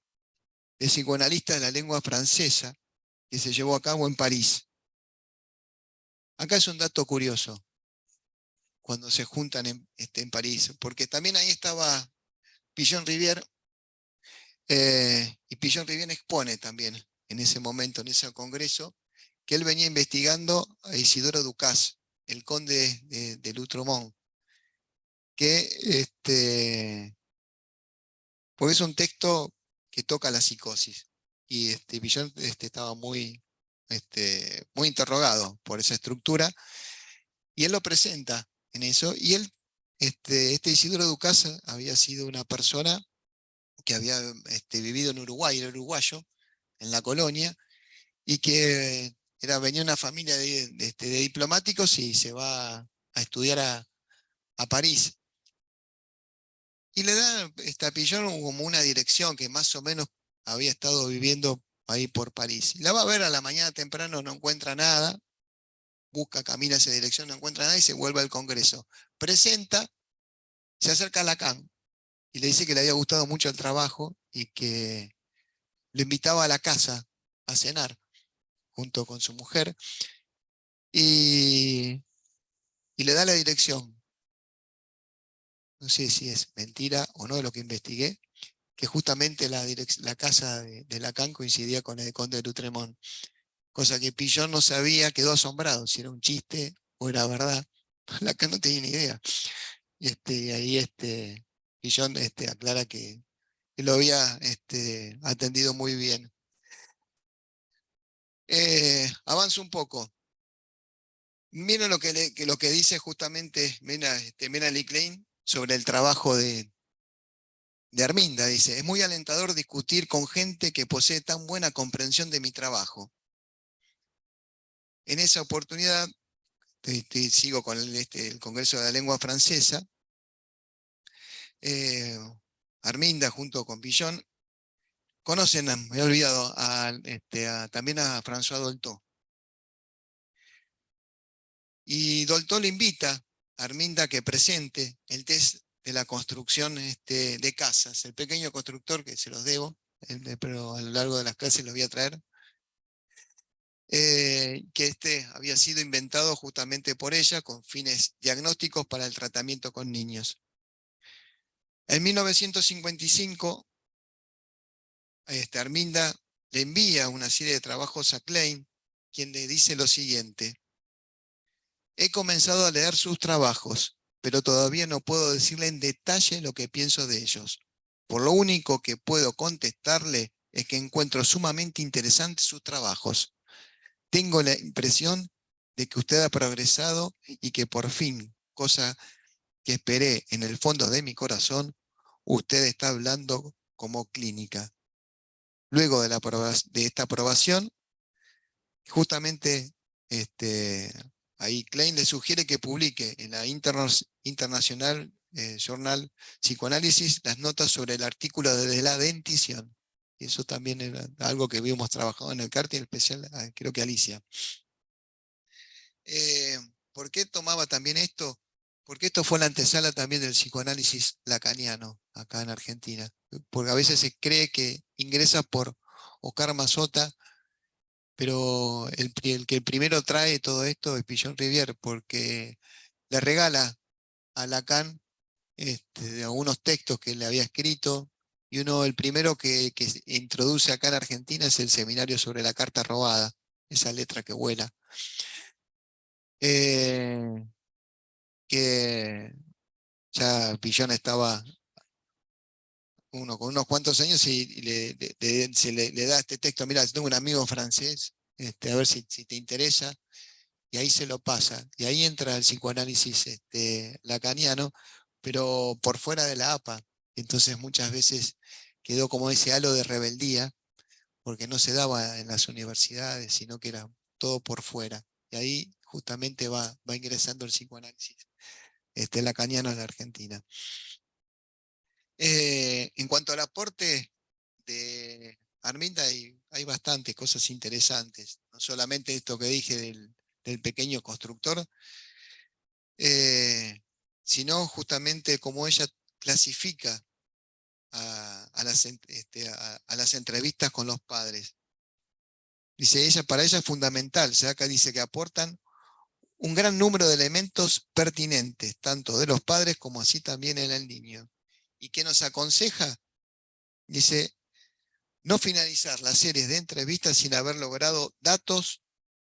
B: de Psicoanalistas de la Lengua Francesa, que se llevó a cabo en París. Acá es un dato curioso, cuando se juntan en París, porque también ahí estaba Villon Rivière, y Villon Rivière expone también en ese momento, en ese congreso, que él venía investigando a Isidoro Ducas, el conde de Lutremont, que porque es un texto que toca la psicosis, y Villon estaba muy interrogado por esa estructura, y él lo presenta en eso, y él, Isidoro Ducas había sido una persona que había vivido en Uruguay, era uruguayo, en la colonia, y que venía una familia de diplomáticos y se va a estudiar a París. Y le da a Pillon como una dirección que más o menos había estado viviendo ahí por París. Y la va a ver a la mañana temprano, no encuentra nada, busca, camina esa dirección, no encuentra nada y se vuelve al Congreso. Presenta, se acerca a Lacan y le dice que le había gustado mucho el trabajo y que lo invitaba a la casa a cenar junto con su mujer y, y le da la dirección. No sé si es mentira o no de lo que investigué, que justamente la casa de Lacan coincidía con el conde de Lutremont, cosa que Pillon no sabía, quedó asombrado si era un chiste o era verdad. Lacan no tenía ni idea. Y ahí Pillon aclara que lo había atendido muy bien. Avanzo un poco. Miren lo que dice justamente Melanie Klein sobre el trabajo de Arminda. Dice, es muy alentador discutir con gente que posee tan buena comprensión de mi trabajo. En esa oportunidad, sigo con el Congreso de la Lengua Francesa, Arminda junto con Pillon conocen, me he olvidado, también a François Dolto. Y Dolto le invita a Arminda a que presente el test de la construcción de casas, el pequeño constructor que se los debo, pero a lo largo de las clases los voy a traer, que había sido inventado justamente por ella con fines diagnósticos para el tratamiento con niños. En 1955, Arminda le envía una serie de trabajos a Klein, quien le dice lo siguiente: he comenzado a leer sus trabajos, pero todavía no puedo decirle en detalle lo que pienso de ellos. Por lo único que puedo contestarle es que encuentro sumamente interesantes sus trabajos. Tengo la impresión de que usted ha progresado y que por fin, cosa que esperé en el fondo de mi corazón, usted está hablando como clínica. Luego de esta aprobación, justamente ahí Klein le sugiere que publique en la Internacional Journal Psicoanálisis las notas sobre el artículo de la dentición. Y eso también era algo que habíamos trabajado en el CART, en especial creo que Alicia. ¿Por qué tomaba también esto? Porque esto fue la antesala también del psicoanálisis lacaniano acá en Argentina. Porque a veces se cree que ingresa por Oscar Mazota, pero el que primero trae todo esto es Pillon Rivière, porque le regala a Lacan de algunos textos que le había escrito, y el primero que se introduce acá en Argentina es el seminario sobre la carta robada, esa letra que vuela. Que ya Pillon estaba con unos cuantos años y le da este texto: mira, tengo un amigo francés, a ver si te interesa, y ahí se lo pasa. Y ahí entra el psicoanálisis lacaniano, pero por fuera de la APA. Entonces muchas veces quedó como ese halo de rebeldía, porque no se daba en las universidades, sino que era todo por fuera. Y ahí justamente va ingresando el psicoanálisis lacaniano en la Argentina. En cuanto al aporte de Arminda, hay bastantes cosas interesantes. No solamente esto que dije del pequeño constructor, sino justamente cómo ella clasifica a las entrevistas con los padres. Dice, para ella es fundamental. O sea, acá dice que aportan un gran número de elementos pertinentes, tanto de los padres como así también en el niño. ¿Y qué nos aconseja? Dice, no finalizar las series de entrevistas sin haber logrado datos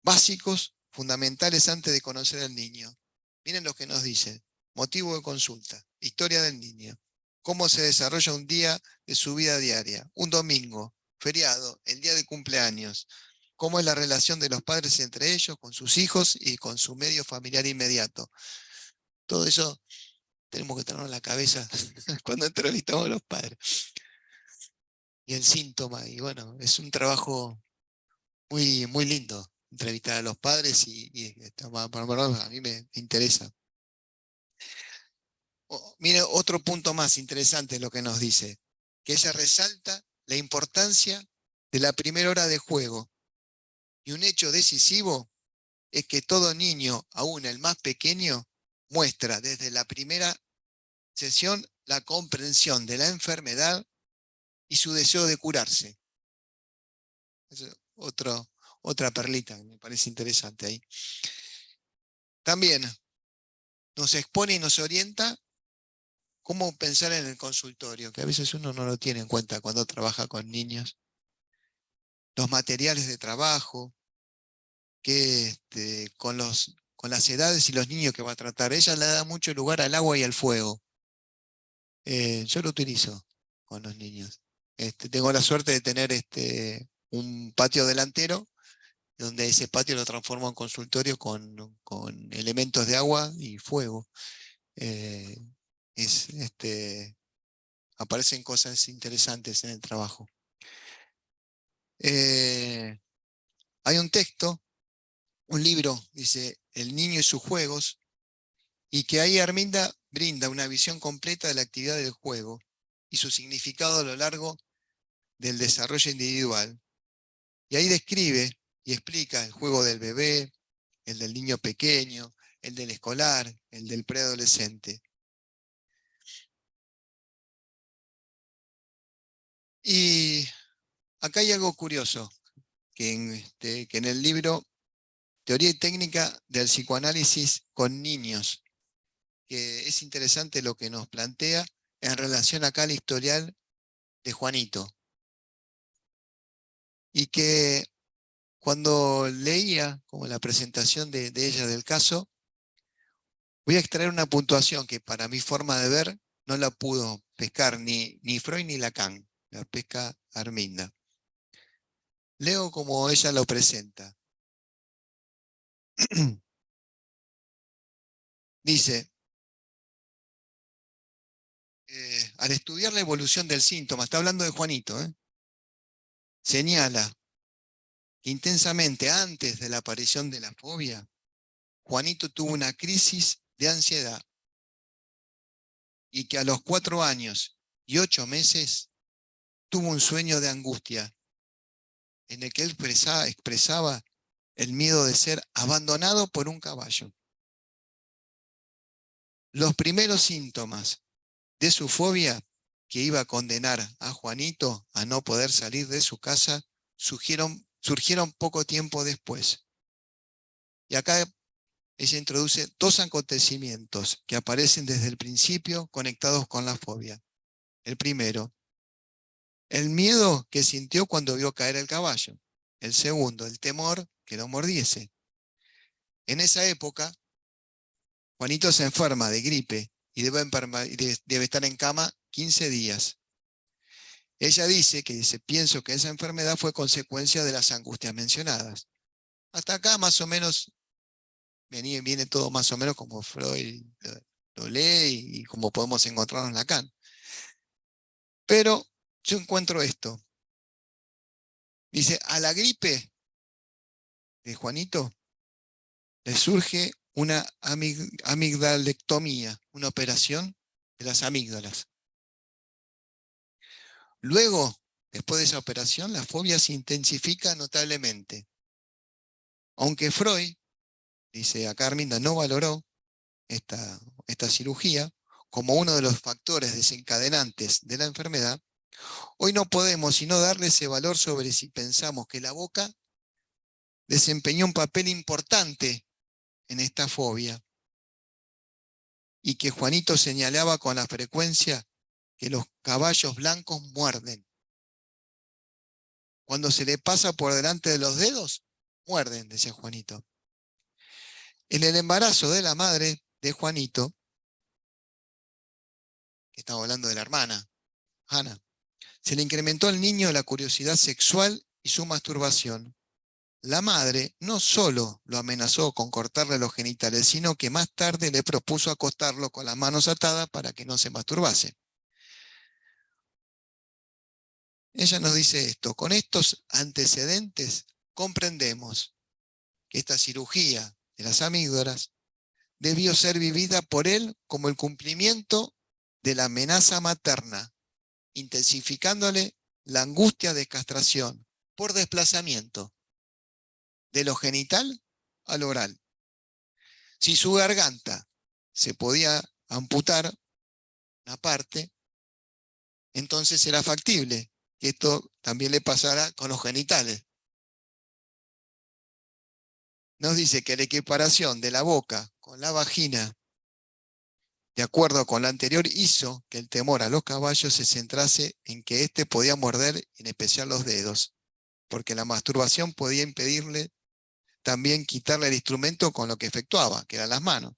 B: básicos, fundamentales antes de conocer al niño. Miren lo que nos dice: motivo de consulta, historia del niño, cómo se desarrolla un día de su vida diaria, un domingo, feriado, el día de cumpleaños, cómo es la relación de los padres entre ellos, con sus hijos y con su medio familiar inmediato. Todo eso tenemos que tenerlo en la cabeza cuando entrevistamos a los padres. Y el síntoma, y bueno, es un trabajo muy, muy lindo entrevistar a los padres y a mí me interesa. Mire, otro punto más interesante lo que nos dice, que ella resalta la importancia de la primera hora de juego. Y un hecho decisivo es que todo niño, aún el más pequeño, muestra desde la primera sesión la comprensión de la enfermedad y su deseo de curarse. Es otra perlita que me parece interesante ahí. También nos expone y nos orienta cómo pensar en el consultorio, que a veces uno no lo tiene en cuenta cuando trabaja con niños. Los materiales de trabajo, con las edades y los niños que va a tratar. Ella le da mucho lugar al agua y al fuego. Yo lo utilizo con los niños. Tengo la suerte de tener un patio delantero, donde ese patio lo transformo en consultorio con elementos de agua y fuego. Eh, es, Aparecen cosas interesantes en el trabajo. Hay un texto, un libro, dice El niño y sus juegos, y que ahí Arminda brinda una visión completa de la actividad del juego y su significado a lo largo del desarrollo individual. Y ahí describe y explica el juego del bebé, el del niño pequeño, el del escolar, el del preadolescente. Y acá hay algo curioso, que en el libro Teoría y técnica del psicoanálisis con niños, que es interesante lo que nos plantea en relación acá al historial de Juanito. Y que cuando leía como la presentación de ella del caso, voy a extraer una puntuación que para mi forma de ver no la pudo pescar ni Freud ni Lacan, la pesca Arminda. Leo como ella lo presenta. Dice, al estudiar la evolución del síntoma, está hablando de Juanito, señala que intensamente antes de la aparición de la fobia, Juanito tuvo una crisis de ansiedad y que a los 4 años y 8 meses tuvo un sueño de angustia en el que él expresaba el miedo de ser abandonado por un caballo. Los primeros síntomas de su fobia, que iba a condenar a Juanito a no poder salir de su casa, surgieron poco tiempo después. Y acá ella introduce 2 acontecimientos que aparecen desde el principio conectados con la fobia. El primero, el miedo que sintió cuando vio caer el caballo. El segundo, el temor que lo mordiese. En esa época, Juanito se enferma de gripe y debe estar en cama 15 días. Ella dice, pienso que esa enfermedad fue consecuencia de las angustias mencionadas. Hasta acá más o menos viene todo más o menos como Freud lo lee y como podemos encontrarnos en Lacan. Pero yo encuentro esto. Dice, a la gripe de Juanito le surge una amigdalectomía, una operación de las amígdalas. Luego, después de esa operación, la fobia se intensifica notablemente. Aunque Freud, dice acá Arminda, no valoró esta cirugía como uno de los factores desencadenantes de la enfermedad, hoy no podemos sino darle ese valor sobre si pensamos que la boca desempeñó un papel importante en esta fobia y que Juanito señalaba con la frecuencia que los caballos blancos muerden. Cuando se le pasa por delante de los dedos, muerden, decía Juanito. En el embarazo de la madre de Juanito, que estaba hablando de la hermana, Hannah, se le incrementó al niño la curiosidad sexual y su masturbación. La madre no solo lo amenazó con cortarle los genitales, sino que más tarde le propuso acostarlo con las manos atadas para que no se masturbase. Ella nos dice esto, con estos antecedentes comprendemos que esta cirugía de las amígdalas debió ser vivida por él como el cumplimiento de la amenaza materna, intensificándole la angustia de castración por desplazamiento de lo genital al oral. Si su garganta se podía amputar una parte, entonces era factible que esto también le pasara con los genitales. Nos dice que la equiparación de la boca con la vagina, de acuerdo con la anterior, hizo que el temor a los caballos se centrase en que éste podía morder, en especial los dedos, porque la masturbación podía impedirle también quitarle el instrumento con lo que efectuaba, que eran las manos,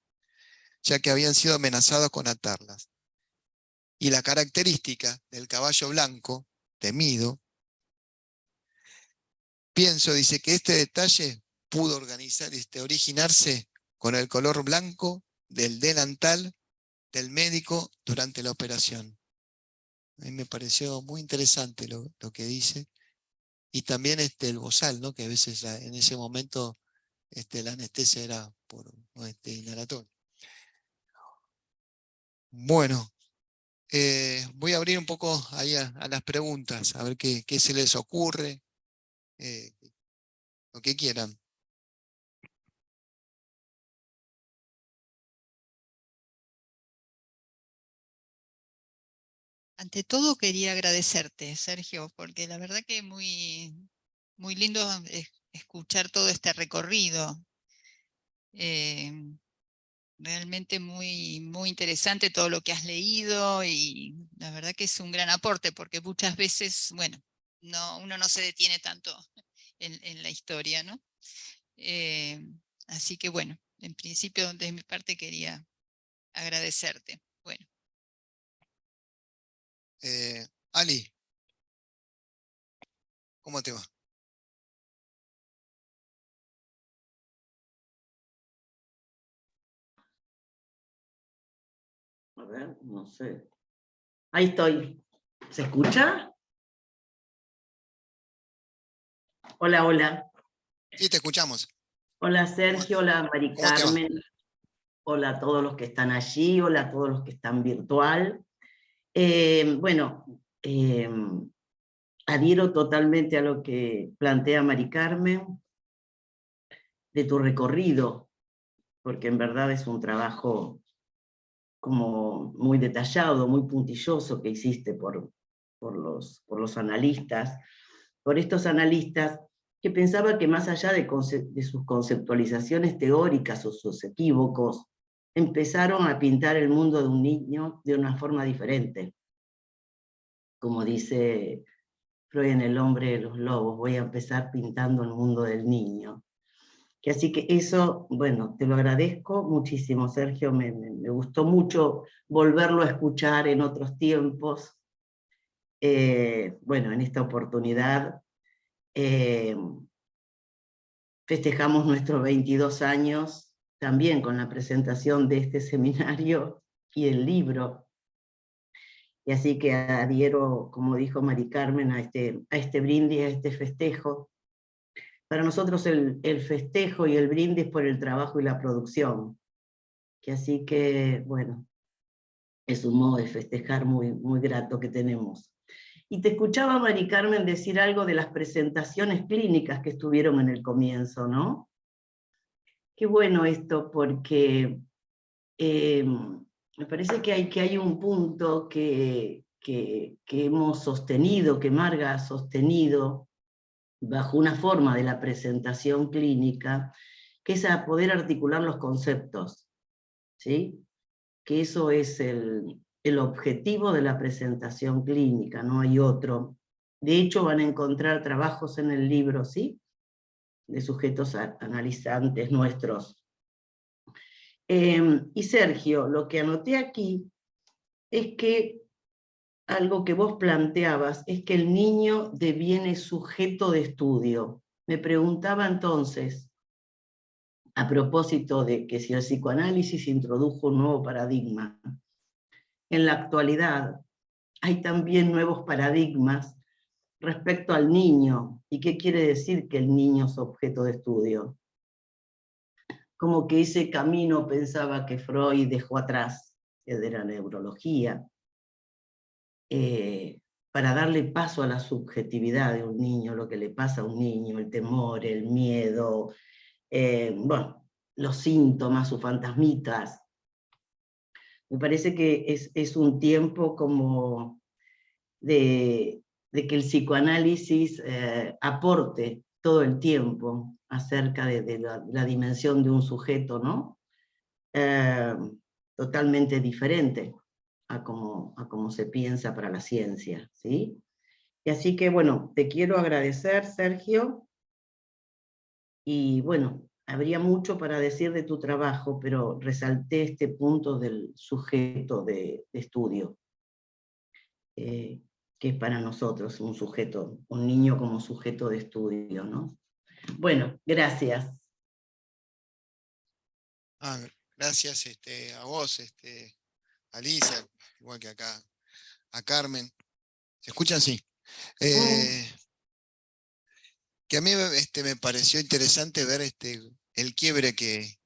B: ya que habían sido amenazados con atarlas. Y la característica del caballo blanco, temido, pienso, dice, que este detalle pudo originarse con el color blanco del delantal del médico durante la operación. A mí me pareció muy interesante lo que dice. Y también el bozal, ¿no? Que a veces en ese momento la anestesia era por inhalatorio. Bueno, voy a abrir un poco ahí a las preguntas, a ver qué se les ocurre, lo que quieran.
A: Ante todo quería agradecerte, Sergio, porque la verdad que muy, muy lindo escuchar todo este recorrido. Realmente muy, muy interesante todo lo que has leído y la verdad que es un gran aporte porque muchas veces, bueno, uno no se detiene tanto en la historia, ¿no? Así que bueno, en principio de mi parte quería agradecerte. Bueno.
B: Ali, ¿cómo te va?
C: A ver, no sé. Ahí estoy. ¿Se escucha? Hola, hola.
B: Sí, te escuchamos.
C: Hola Sergio, hola Mari
B: ¿Cómo te va?
C: Carmen. Hola a todos los que están allí, hola a todos los que están virtual. Bueno, adhiero totalmente a lo que plantea Mari Carmen de tu recorrido, porque en verdad es un trabajo como muy detallado, muy puntilloso que hiciste por los analistas, por estos analistas que pensaba que más allá de sus conceptualizaciones teóricas o sus equívocos, empezaron a pintar el mundo de un niño de una forma diferente. Como dice Freud en El hombre de los lobos, voy a empezar pintando el mundo del niño. Que así que eso, bueno, te lo agradezco muchísimo, Sergio, me gustó mucho volverlo a escuchar en otros tiempos. Bueno, en esta oportunidad festejamos nuestros 22 años también con la presentación de este seminario y el libro. Y así que adhiero, como dijo Mari Carmen, a este brindis, a este festejo. Para nosotros el festejo y el brindis por el trabajo y la producción. Que así que, bueno, es un modo de festejar muy, muy grato que tenemos. Y te escuchaba, Mari Carmen, decir algo de las presentaciones clínicas que estuvieron en el comienzo, ¿no? Qué bueno esto, porque me parece que hay un punto que hemos sostenido, que Marga ha sostenido, bajo una forma de la presentación clínica, que es a poder articular los conceptos, ¿sí? Que eso es el objetivo de la presentación clínica, no hay otro. De hecho, van a encontrar trabajos en el libro, ¿sí? De sujetos analizantes nuestros. Y Sergio, lo que anoté aquí es que algo que vos planteabas es que el niño deviene sujeto de estudio. Me preguntaba entonces, a propósito de que si el psicoanálisis introdujo un nuevo paradigma, en la actualidad hay también nuevos paradigmas respecto al niño. ¿Y qué quiere decir que el niño es objeto de estudio? Como que ese camino pensaba que Freud dejó atrás, que de la neurología, para darle paso a la subjetividad de un niño, lo que le pasa a un niño, el temor, el miedo, bueno, los síntomas, sus fantasmitas. Me parece que es un tiempo como de que el psicoanálisis aporte todo el tiempo acerca de la dimensión de un sujeto, ¿no? Totalmente diferente a como se piensa para la ciencia, ¿sí? Y así que, bueno, te quiero agradecer, Sergio, y bueno, habría mucho para decir de tu trabajo, pero resalté este punto del sujeto de estudio, que es para nosotros un sujeto, un niño como sujeto de estudio, ¿no? Bueno, gracias.
B: Gracias a vos, Alicia, igual que acá, a Carmen. ¿Se escuchan? Sí. Que a mí me pareció interesante ver el quiebre que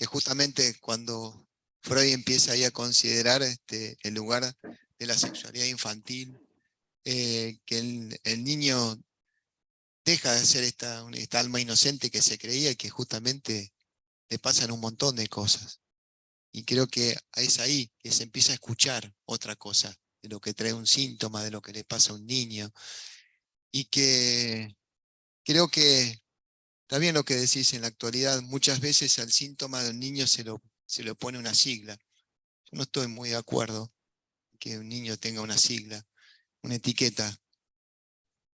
B: justamente cuando Freud empieza ahí a considerar el lugar de la sexualidad infantil, que el niño deja de ser esta alma inocente que se creía y que justamente le pasan un montón de cosas. Y creo que es ahí que se empieza a escuchar otra cosa, de lo que trae un síntoma, de lo que le pasa a un niño. Y que creo que también lo que decís en la actualidad, muchas veces al síntoma del niño se le pone una sigla. Yo no estoy muy de acuerdo que un niño tenga una sigla, una etiqueta.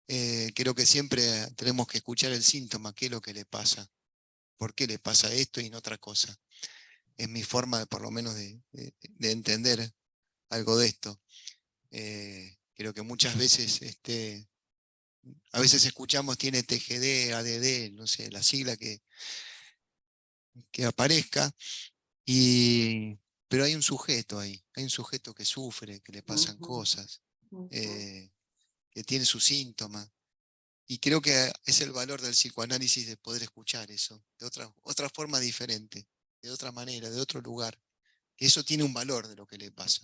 B: Creo que siempre tenemos que escuchar el síntoma, qué es lo que le pasa, por qué le pasa esto y no otra cosa. Es mi forma, por lo menos, de entender algo de esto. Creo que muchas veces, a veces escuchamos tiene TGD, ADD, no sé, la sigla que aparezca, pero hay un sujeto ahí, hay un sujeto que sufre, que le pasan cosas, que tiene sus síntomas. Y creo que es el valor del psicoanálisis de poder escuchar eso, de otra forma diferente, de otra manera, de otro lugar. Que eso tiene un valor de lo que le pasa.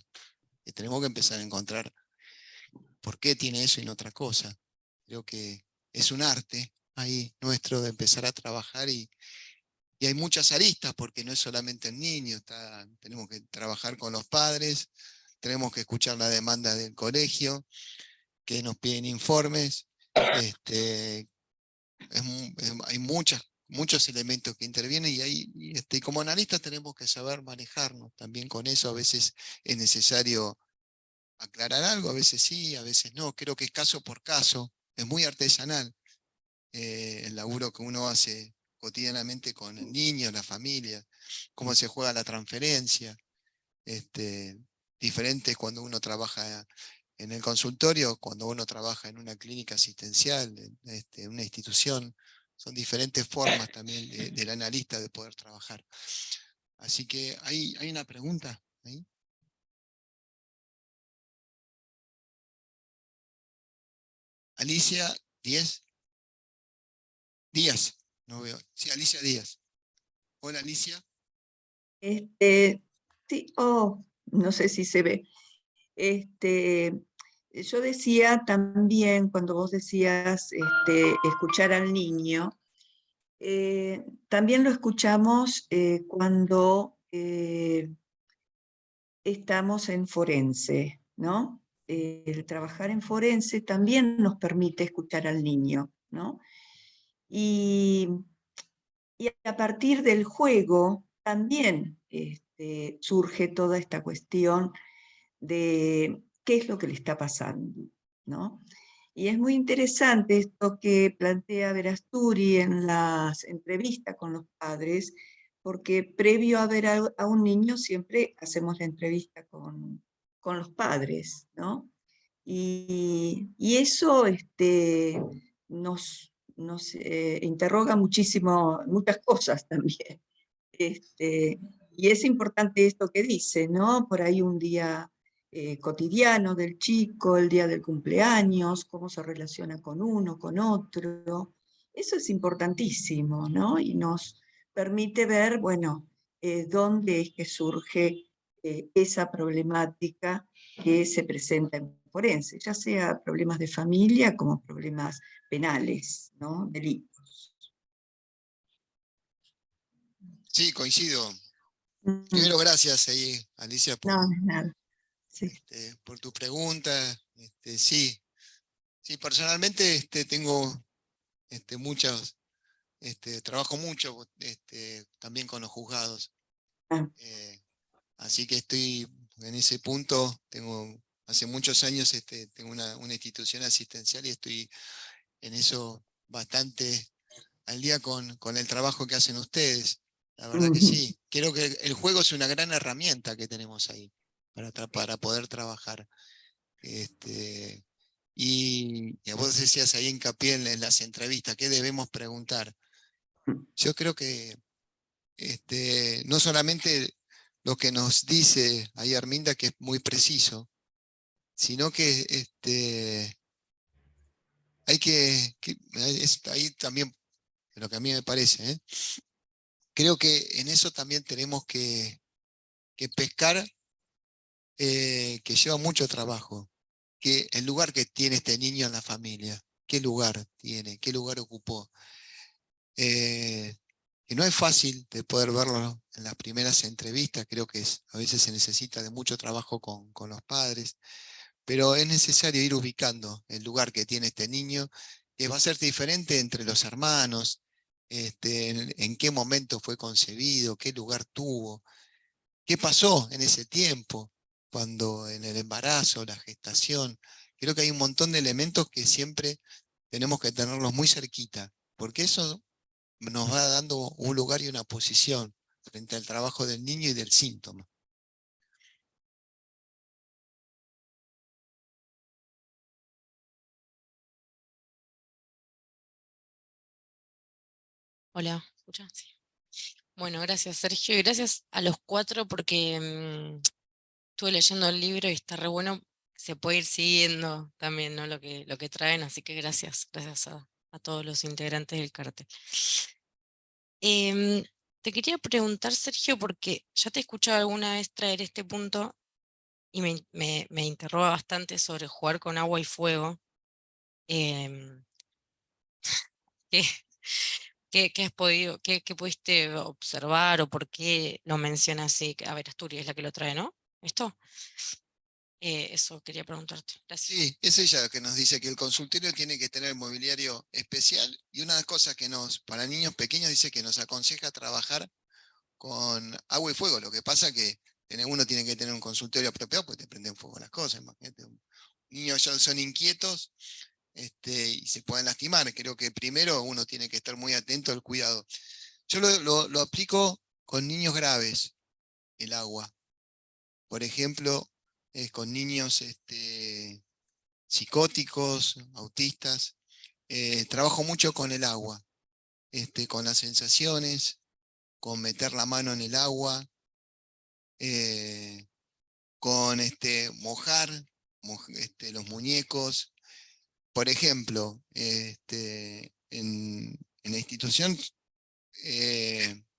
B: Que tenemos que empezar a encontrar por qué tiene eso y no otra cosa. Creo que es un arte ahí nuestro de empezar a trabajar y hay muchas aristas porque no es solamente el niño, tenemos que trabajar con los padres, tenemos que escuchar la demanda del colegio, que nos piden informes, hay muchos elementos que intervienen y como analistas tenemos que saber manejarnos también con eso. A veces es necesario aclarar algo, a veces sí, a veces no. Creo que es caso por caso, es muy artesanal el laburo que uno hace cotidianamente con el niño, la familia, cómo se juega la transferencia. Diferente cuando uno trabaja en el consultorio, cuando uno trabaja en una clínica asistencial, en una institución. Son diferentes formas también del analista de poder trabajar. Así que hay una pregunta ahí. Alicia Díaz. Díaz, no veo. Sí, Alicia Díaz. Hola, Alicia.
D: Sí, no sé si se ve. Yo decía también, cuando vos decías escuchar al niño, también lo escuchamos cuando estamos en forense, ¿no? El trabajar en forense también nos permite escuchar al niño, ¿no? Y a partir del juego también surge toda esta cuestión de qué es lo que le está pasando, ¿no? Y es muy interesante esto que plantea Verasturi en las entrevistas con los padres, porque previo a ver a un niño siempre hacemos la entrevista con los padres, ¿no? Y eso nos interroga muchísimo, muchas cosas también. Y es importante esto que dice, ¿no? Por ahí un día cotidiano del chico, el día del cumpleaños, cómo se relaciona con uno, con otro. Eso es importantísimo, ¿no? Y nos permite ver, bueno, dónde es que surge esa problemática que se presenta en forense, ya sea problemas de familia como problemas penales, ¿no? Delitos.
B: Sí, coincido.
D: Mm,
B: Primero, gracias ahí, Alicia,
D: no, nada. Sí.
B: por tu pregunta. Sí, sí, personalmente tengo muchas, trabajo mucho también con los juzgados.
D: Ah,
B: Así que estoy en ese punto, hace muchos años tengo una institución asistencial y estoy en eso bastante al día con el trabajo que hacen ustedes. La verdad que
D: ujú.
B: sí. Creo que el juego es una gran herramienta que tenemos ahí para poder trabajar. Y vos decías ahí hincapié en las entrevistas, ¿qué debemos preguntar? Yo creo que no solamente lo que nos dice ahí Arminda, que es muy preciso, sino que hay ahí también, lo que a mí me parece, ¿eh? Creo que en eso también tenemos que pescar, que lleva mucho trabajo, que el lugar que tiene este niño en la familia, qué lugar tiene, qué lugar ocupó. Que no es fácil de poder verlo en las primeras entrevistas, creo que a veces se necesita de mucho trabajo con los padres, pero es necesario ir ubicando el lugar que tiene este niño, que va a ser diferente entre los hermanos, en qué momento fue concebido, qué lugar tuvo, qué pasó en ese tiempo, cuando en el embarazo, la gestación. Creo que hay un montón de elementos que siempre tenemos que tenerlos muy cerquita, porque eso nos va dando un lugar y una posición frente al trabajo del niño y del síntoma.
E: Hola, ¿escuchas? Sí. Bueno, gracias Sergio y gracias a los cuatro porque estuve leyendo el libro y está re bueno. Se puede ir siguiendo también, ¿no? Lo que traen, así que gracias a todos los integrantes del cartel. Em, Te quería preguntar, Sergio, porque ya te he escuchado alguna vez traer este punto y me interroga bastante sobre jugar con agua y fuego. Em, ¿Qué, qué has podido, qué pudiste observar o por qué lo menciona así? A ver, Asturias es la que lo trae, ¿no? ¿Esto? Eso quería preguntarte. Gracias.
B: Sí, es ella la que nos dice que el consultorio tiene que tener mobiliario especial y una cosa que para niños pequeños dice que nos aconseja trabajar con agua y fuego. Lo que pasa que uno tiene que tener un consultorio apropiado porque te prenden fuego las cosas. Imagínate, niños ya son inquietos y se pueden lastimar. Creo que primero uno tiene que estar muy atento al cuidado. Yo lo aplico con niños graves, el agua. Por ejemplo, con niños psicóticos, autistas. Trabajo mucho con el agua, con las sensaciones, con meter la mano en el agua, con mojar los muñecos. Por ejemplo, en la institución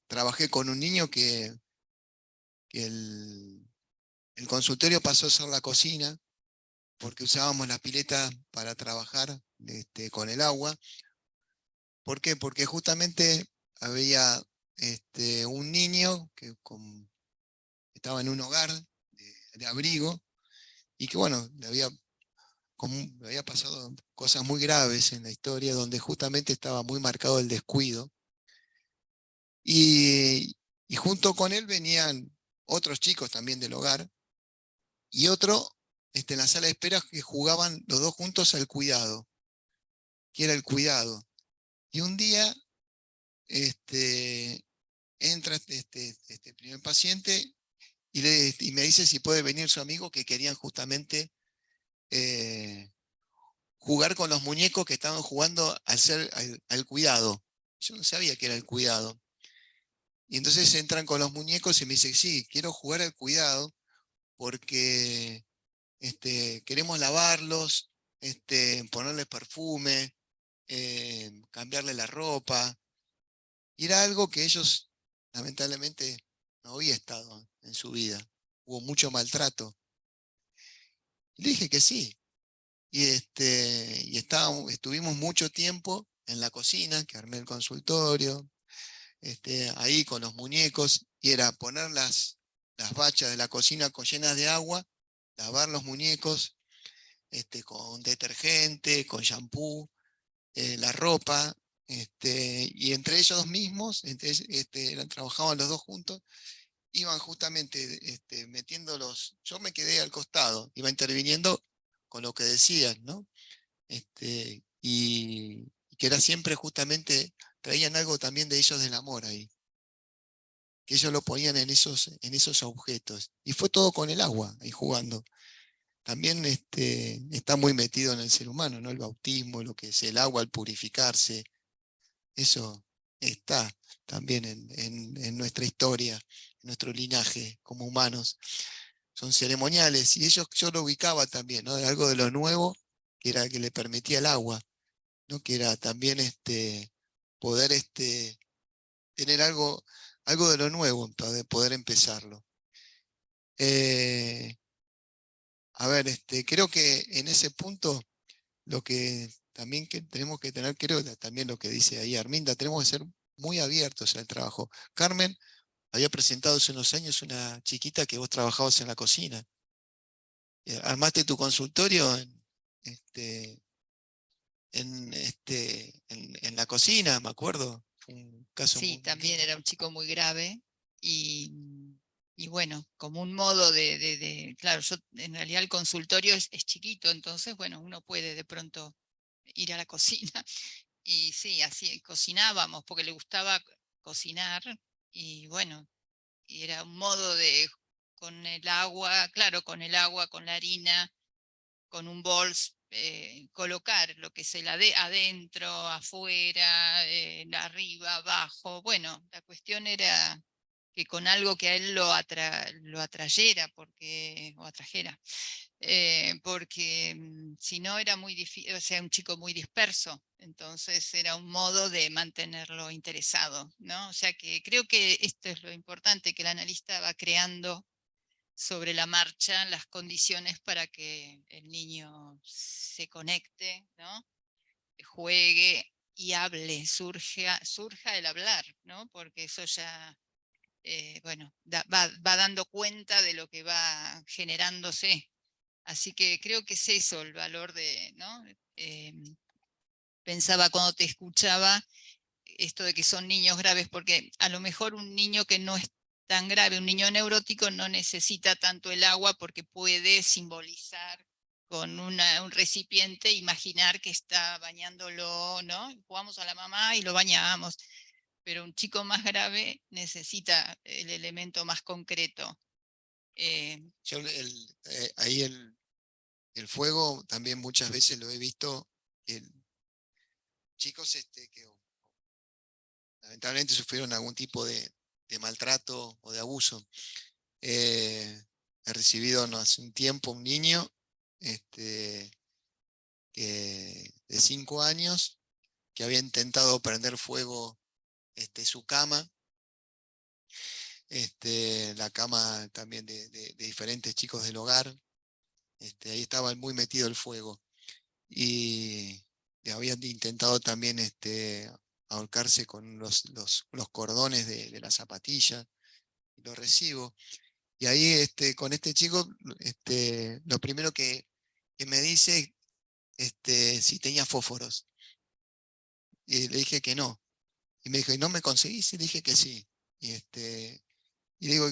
B: trabajé con un niño que el consultorio pasó a ser la cocina porque usábamos la pileta para trabajar con el agua. ¿Por qué? Porque justamente había un niño que estaba en un hogar de abrigo y que, bueno, le había pasado cosas muy graves en la historia donde justamente estaba muy marcado el descuido. Y junto con él venían otros chicos también del hogar y otro en la sala de espera que jugaban los dos juntos al cuidado, que era el cuidado. Y un día entra este primer paciente y me dice si puede venir su amigo, que querían justamente jugar con los muñecos que estaban jugando al cuidado. Yo no sabía que era el cuidado. Y entonces entran con los muñecos y me dice, sí, quiero jugar al cuidado porque queremos lavarlos, ponerles perfume, cambiarle la ropa. Y era algo que ellos, lamentablemente, no había estado en su vida. Hubo mucho maltrato. Y le dije que sí, y estuvimos mucho tiempo en la cocina, que armé el consultorio, ahí con los muñecos, y era poner las bachas de la cocina llenas de agua, lavar los muñecos con detergente, con shampoo, la ropa, y entre ellos mismos, trabajaban los dos juntos, iban justamente metiéndolos. Yo me quedé al costado, iba interviniendo con lo que decían, ¿no? Y que era siempre justamente, traían algo también de ellos del amor ahí, que ellos lo ponían en esos objetos, y fue todo con el agua, ahí jugando. También está muy metido en el ser humano, ¿no? El bautismo, lo que es el agua, el purificarse, eso está también en nuestra historia, en nuestro linaje como humanos. Son ceremoniales, y yo lo ubicaba también, ¿no? Algo de lo nuevo, que era que le permitía el agua, ¿no? Que era también poder tener algo de lo nuevo para poder empezarlo. A ver, creo que en ese punto lo que también que tenemos que tener, creo que también lo que dice ahí Arminda, tenemos que ser muy abiertos al trabajo. Carmen había presentado hace unos años una chiquita que vos trabajabas en la cocina. Armaste tu consultorio en la cocina, me acuerdo. Fue un caso
A: Sí,
B: muy
A: también
B: lindo.
A: era un chico muy grave y bueno, como un modo claro, yo en realidad el consultorio es chiquito, entonces bueno, uno puede de pronto ir a la cocina y sí, así cocinábamos porque le gustaba cocinar y bueno, y era un modo con el agua, claro, con el agua, con la harina, con un bols, colocar lo que es el adentro, afuera, arriba, abajo. Bueno, la cuestión era que con algo que a él lo atrayera, o atrajera, porque si no era muy difícil, o sea, un chico muy disperso, entonces era un modo de mantenerlo interesado, ¿no? O sea que creo que esto es lo importante, que el analista va creando sobre la marcha las condiciones para que el niño se conecte, ¿no? Juegue y hable, surja el hablar, ¿no? Porque eso ya, bueno, va dando cuenta de lo que va generándose. Así que creo que es eso el valor ¿no? Pensaba cuando te escuchaba esto de que son niños graves, porque a lo mejor un niño que no es tan grave, un niño neurótico no necesita tanto el agua porque puede simbolizar con un recipiente, imaginar que está bañándolo, ¿no? Jugamos a la mamá y lo bañamos, pero un chico más grave necesita el elemento más concreto.
B: Yo ahí el fuego también muchas veces lo he visto, chicos que lamentablemente sufrieron algún tipo de maltrato o de abuso. He recibido no hace un tiempo un niño de 5 años que había intentado prender fuego su cama, la cama también de diferentes chicos del hogar. Ahí estaba muy metido el fuego. Y habían intentado también ahorcarse con los cordones de la zapatilla. Lo recibo. Y ahí con este chico, lo primero que me dice si tenía fósforos. Y le dije que no. Y me dijo, ¿y no me conseguís? Y le dije que sí. Y, y digo,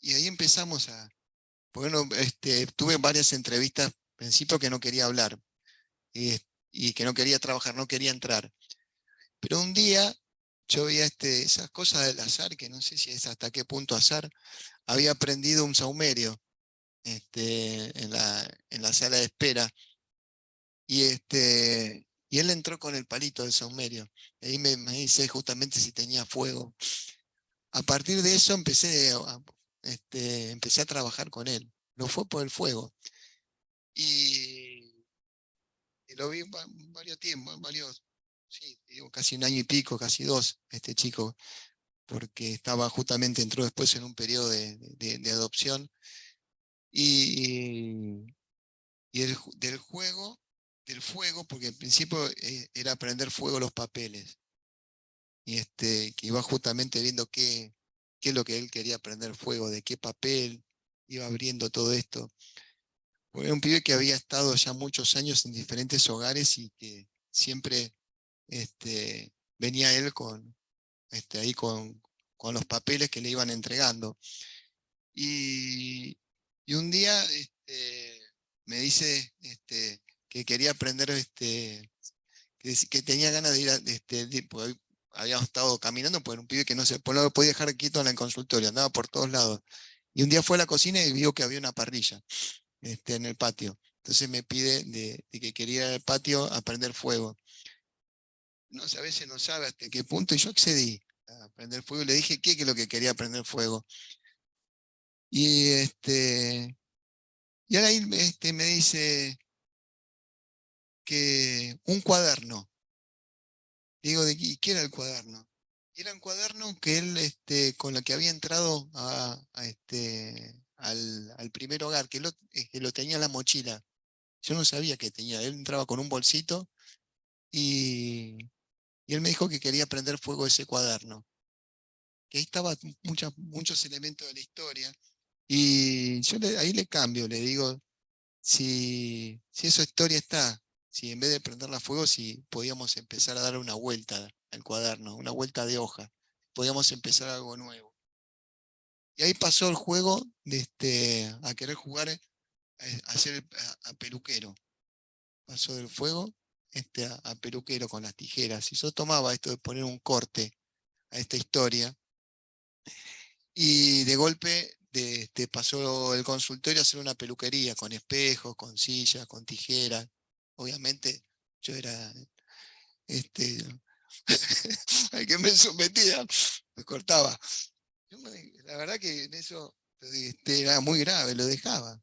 B: y ahí empezamos bueno, tuve varias entrevistas, al principio que no quería hablar. Y que no quería trabajar, no quería entrar. Pero un día yo veía esas cosas del azar, que no sé si es hasta qué punto azar, había prendido un saumerio en la sala de espera, y, y él entró con el palito del saumerio. Y ahí me dice justamente si tenía fuego. A partir de eso empecé a trabajar con él. No fue por el fuego. Y lo vi varios tiempos, sí, digo, casi un año y pico, casi 2, este chico, porque entró después en un periodo de adopción. Y del juego del fuego, porque al principio era prender fuego los papeles. Y que iba justamente viendo qué es lo que él quería prender fuego, de qué papel, iba abriendo todo esto. Porque era un pibe que había estado ya muchos años en diferentes hogares y que siempre venía él ahí con los papeles que le iban entregando. Y un día me dice que quería aprender, que tenía ganas de ir porque habíamos estado caminando, pues era un pibe que no lo podía dejar quieto en el consultorio, andaba por todos lados. Y un día fue a la cocina y vio que había una parrilla en el patio. Entonces me pide de que quería ir al patio a prender fuego. No sé, a veces no sabe hasta qué punto, y yo accedí a prender fuego y le dije qué es lo que quería prender fuego. Y ahora él me dice que un cuaderno. Digo, ¿y qué era el cuaderno? Era un cuaderno que él, con el que había entrado al primer hogar, que lo tenía en la mochila. Yo no sabía que tenía. Él entraba con un bolsito y él me dijo que quería prender fuego a ese cuaderno. Que ahí estaban muchos elementos de la historia. Y yo ahí le cambio, le digo, si esa historia está, si en vez de prenderla a fuego, si podíamos empezar a dar una vuelta al cuaderno, una vuelta de hoja, podíamos empezar algo nuevo. Y ahí pasó el juego a querer jugar, a ser a peluquero. Pasó del fuego a peluquero con las tijeras. Y yo tomaba esto de poner un corte a esta historia. Y de golpe pasó el consultorio a hacer una peluquería con espejos, con sillas, con tijeras. Obviamente yo era al que me sometía, me cortaba. La verdad que en eso era muy grave, lo dejaba.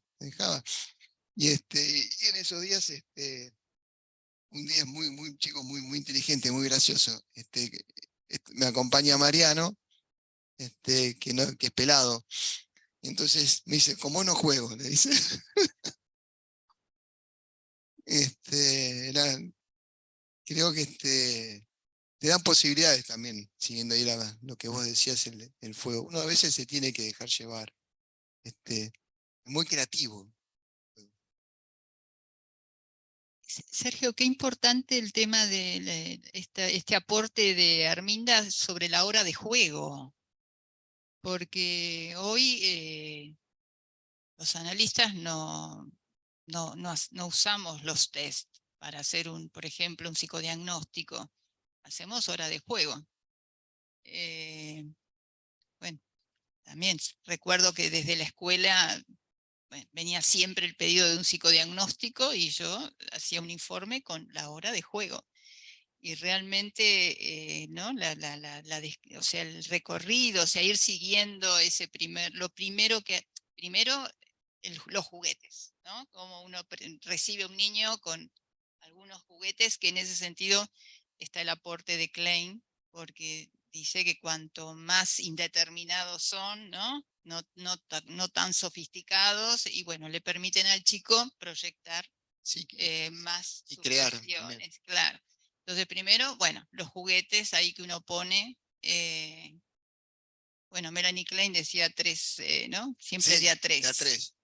B: Y en esos días, un día muy chico, muy inteligente, muy gracioso. Me acompaña Mariano, que es pelado. Y entonces me dice, ¿cómo no juego? Le dice. Creo que te dan posibilidades también, siguiendo ahí lo que vos decías, el fuego. Uno a veces se tiene que dejar llevar. Es muy creativo.
A: Sergio, qué importante el tema de este aporte de Arminda sobre la hora de juego, porque hoy los analistas no usamos los test para hacer, por ejemplo, un psicodiagnóstico. Hacemos hora de juego. Bueno, también recuerdo que desde la escuela venía siempre el pedido de un psicodiagnóstico y yo hacía un informe con la hora de juego. Y realmente, ¿no? O sea, el recorrido, o sea, ir siguiendo primero los juguetes, ¿no? Como uno recibe a un niño con algunos juguetes, que en ese sentido está el aporte de Klein, porque dice que cuanto más indeterminados son, ¿no? No tan sofisticados, y bueno, le permiten al chico proyectar
B: Sí,
A: más
B: y
A: sus
B: crear.
A: cuestiones, claro. Entonces, primero, bueno, los juguetes ahí que uno pone. Bueno, Melanie Klein decía 3, ¿no? Siempre
B: Sí,
A: de a
B: de a
A: 3.
B: tres.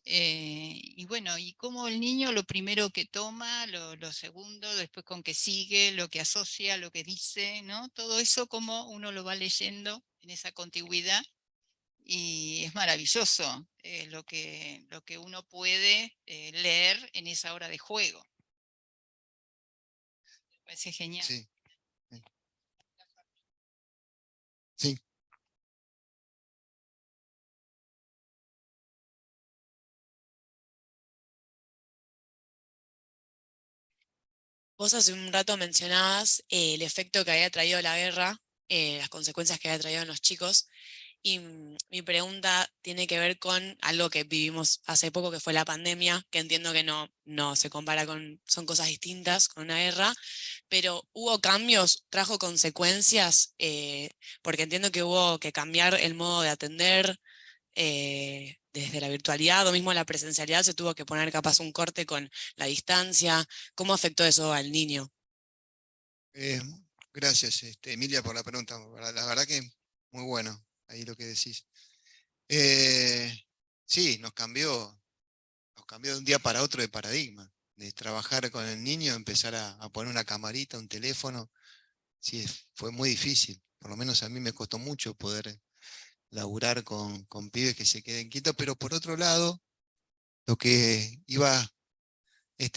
A: Y bueno, y como el niño lo primero que toma, lo segundo, después con que sigue, lo que asocia, lo que dice, ¿no? Todo eso como uno lo va leyendo en esa contigüidad, y es maravilloso lo que uno puede leer en esa hora de juego. Me parece genial.
B: Sí. Sí.
F: Vos hace un rato mencionabas el efecto que había traído la guerra, las consecuencias que había traído en los chicos, y mi pregunta tiene que ver con algo que vivimos hace poco, que fue la pandemia, que entiendo que no se compara son cosas distintas con una guerra, pero ¿hubo cambios, trajo consecuencias? Porque entiendo que hubo que cambiar el modo de atender desde la virtualidad o mismo la presencialidad se tuvo que poner capaz un corte con la distancia? ¿Cómo afectó eso al niño?
B: Gracias, Emilia, por la pregunta. La verdad que muy bueno ahí lo que decís. Sí, nos cambió de un día para otro de paradigma, de trabajar con el niño, empezar a poner una camarita, un teléfono. Sí, fue muy difícil. Por lo menos a mí me costó mucho poder laburar con pibes que se queden quietos, pero por otro lado, lo que iba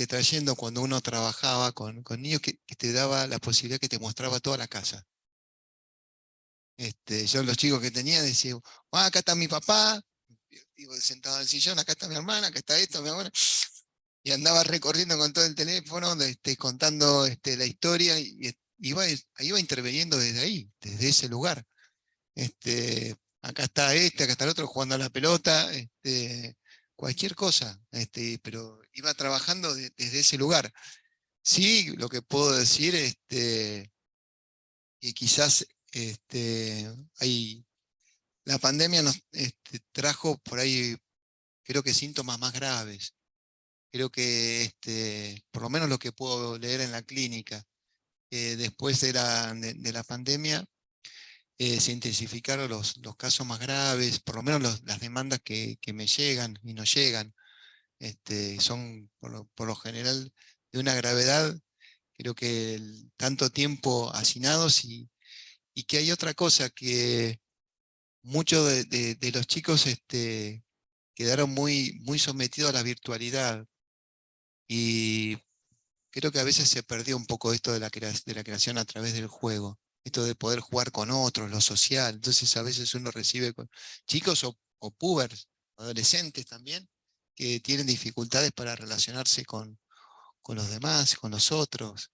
B: trayendo cuando uno trabajaba con niños que te daba la posibilidad que te mostraba toda la casa. Yo los chicos que tenía decía, "Ah, acá está mi papá", iba sentado en el sillón, acá está mi hermana, acá está esto, mi abuela, y andaba recorriendo con todo el teléfono, contando la historia, y iba interviniendo desde ahí, desde ese lugar. Acá está acá está el otro jugando a la pelota, cualquier cosa, pero iba trabajando desde ese lugar. Sí, lo que puedo decir, que quizás la pandemia nos trajo por ahí, creo que síntomas más graves. Creo que, por lo menos lo que puedo leer en la clínica, después de la pandemia, se intensificaron los casos más graves, por lo menos las demandas que me llegan y nos llegan, son por lo general de una gravedad, creo que tanto tiempo hacinados y que hay otra cosa, que muchos de los chicos quedaron muy sometidos a la virtualidad y creo que a veces se perdió un poco esto de la creación a través del juego, esto de poder jugar con otros, lo social. Entonces a veces uno recibe chicos o pubers, adolescentes también, que tienen dificultades para relacionarse con los demás, con los otros.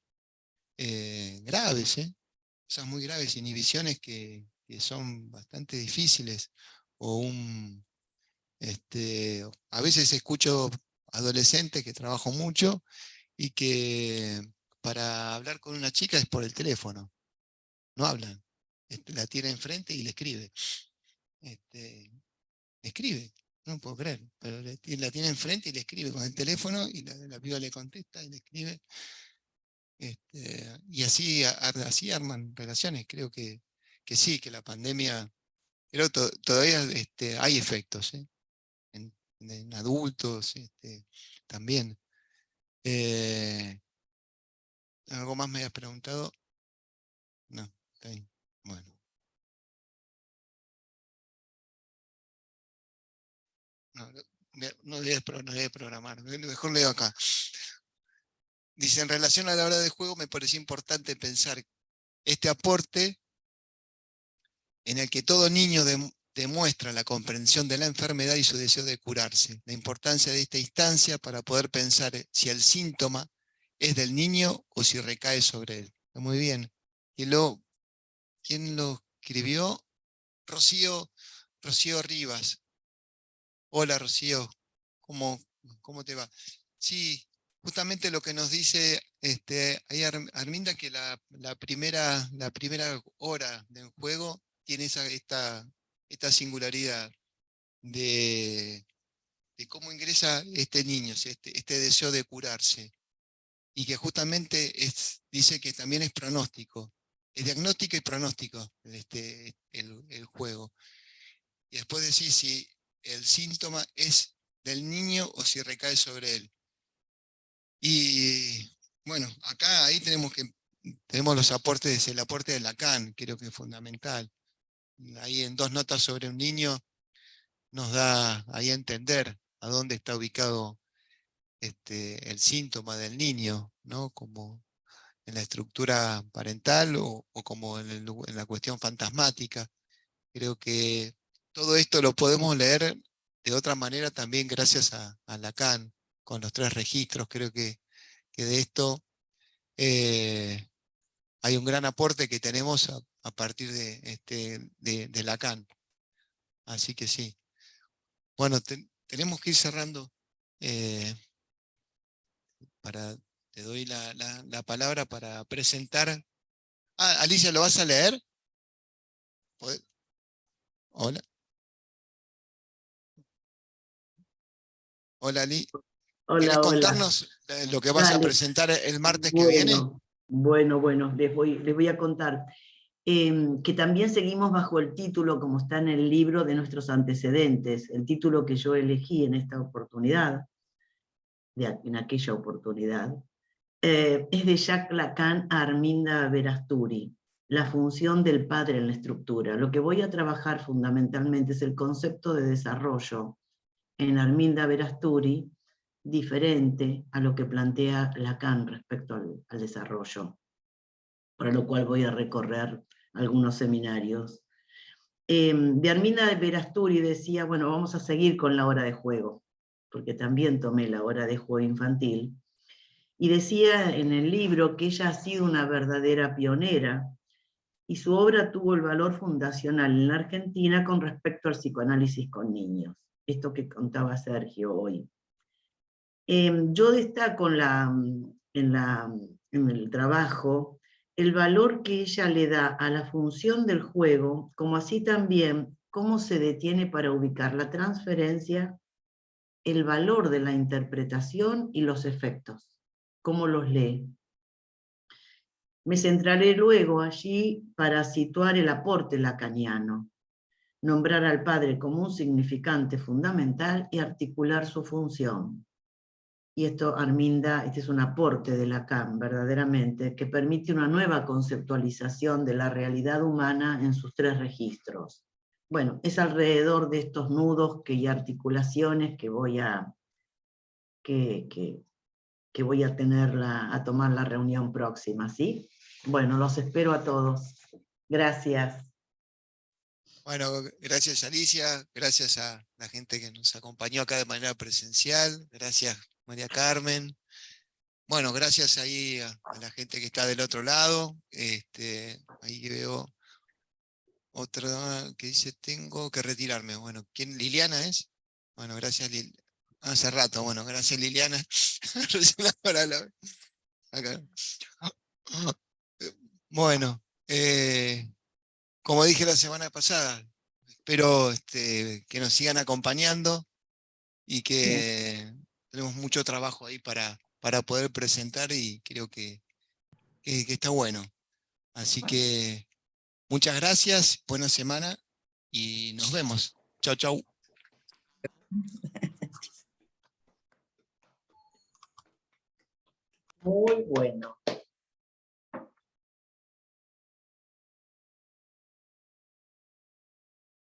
B: Graves, cosas muy graves, inhibiciones que son bastante difíciles. O a veces escucho adolescentes que trabajo mucho y que para hablar con una chica es por el teléfono, no hablan. La tiene enfrente y le escribe. Escribe, no puedo creer, pero la tiene enfrente y le escribe con el teléfono y la piba le contesta y le escribe. Y así arman relaciones. Creo que sí, que la pandemia, pero todavía hay efectos, en adultos también. ¿Algo más me habías preguntado? No, está bien. Bueno. No debe programar, mejor leo acá. Dice, en relación a la hora de juego me pareció importante pensar este aporte en el que todo niño demuestra la comprensión de la enfermedad y su deseo de curarse. La importancia de esta instancia para poder pensar si el síntoma es del niño o si recae sobre él. Está muy bien. ¿Quién lo escribió? Rocío Rivas. Hola Rocío, ¿cómo te va? Sí, justamente lo que nos dice ahí Arminda, que la primera hora del juego tiene esta singularidad de cómo ingresa este niño, este deseo de curarse, y que justamente dice que también es pronóstico, es diagnóstico y pronóstico el juego. Y después decir si el síntoma es del niño o si recae sobre él. Y bueno, ahí tenemos los aportes, el aporte de Lacan, creo que es fundamental. Ahí en 2 notas sobre un niño nos da ahí a entender a dónde está ubicado el síntoma del niño, ¿no? Como en la estructura parental o como en la cuestión fantasmática. Creo que todo esto lo podemos leer de otra manera también gracias a Lacan, con los 3 registros. Creo que de esto hay un gran aporte que tenemos a partir de Lacan. Así que sí. Bueno, tenemos que ir cerrando. Te doy la palabra para presentar. Alicia, ¿lo vas a leer? Hola. Hola, Li. ¿Querés
C: Hola, hola.
B: contarnos lo que vas a
C: Dale.
B: presentar el martes que viene?
C: Bueno, les voy a contar. Que también seguimos bajo el título, como está en el libro, de nuestros antecedentes. El título que yo elegí en esta oportunidad, en aquella oportunidad, es de Jacques Lacan a Arminda Verasturi, la función del padre en la estructura. Lo que voy a trabajar fundamentalmente es el concepto de desarrollo en Arminda Verasturi, diferente a lo que plantea Lacan respecto al desarrollo, para lo cual voy a recorrer algunos seminarios. De Arminda Verasturi decía, bueno, vamos a seguir con la hora de juego, porque también tomé la hora de juego infantil, y decía en el libro que ella ha sido una verdadera pionera, y su obra tuvo el valor fundacional en la Argentina con respecto al psicoanálisis con niños, esto que contaba Sergio hoy. Yo destaco en el trabajo el valor que ella le da a la función del juego, como así también cómo se detiene para ubicar la transferencia, el valor de la interpretación y los efectos, cómo los lee. Me centraré luego allí para situar el aporte lacaniano, nombrar al padre como un significante fundamental y articular su función. Y esto, Arminda, este es un aporte de Lacan, verdaderamente, que permite una nueva conceptualización de la realidad humana en sus tres registros. Bueno, es alrededor de estos nudos y articulaciones que voy a tomar la reunión próxima, ¿sí? Bueno, los espero a todos. Gracias.
B: Bueno, gracias Alicia, gracias a la gente que nos acompañó acá de manera presencial, gracias María Carmen. Bueno, gracias ahí a la gente que está del otro lado. Ahí veo otra que dice, tengo que retirarme. Bueno, ¿quién? ¿Liliana es? Bueno, gracias hace rato, bueno, gracias Liliana. Acá. Bueno, como dije la semana pasada, espero que nos sigan acompañando y que tenemos mucho trabajo ahí para poder presentar y creo que está bueno. Así que muchas gracias, buena semana y nos vemos. Chau, chau.
C: Muy bueno.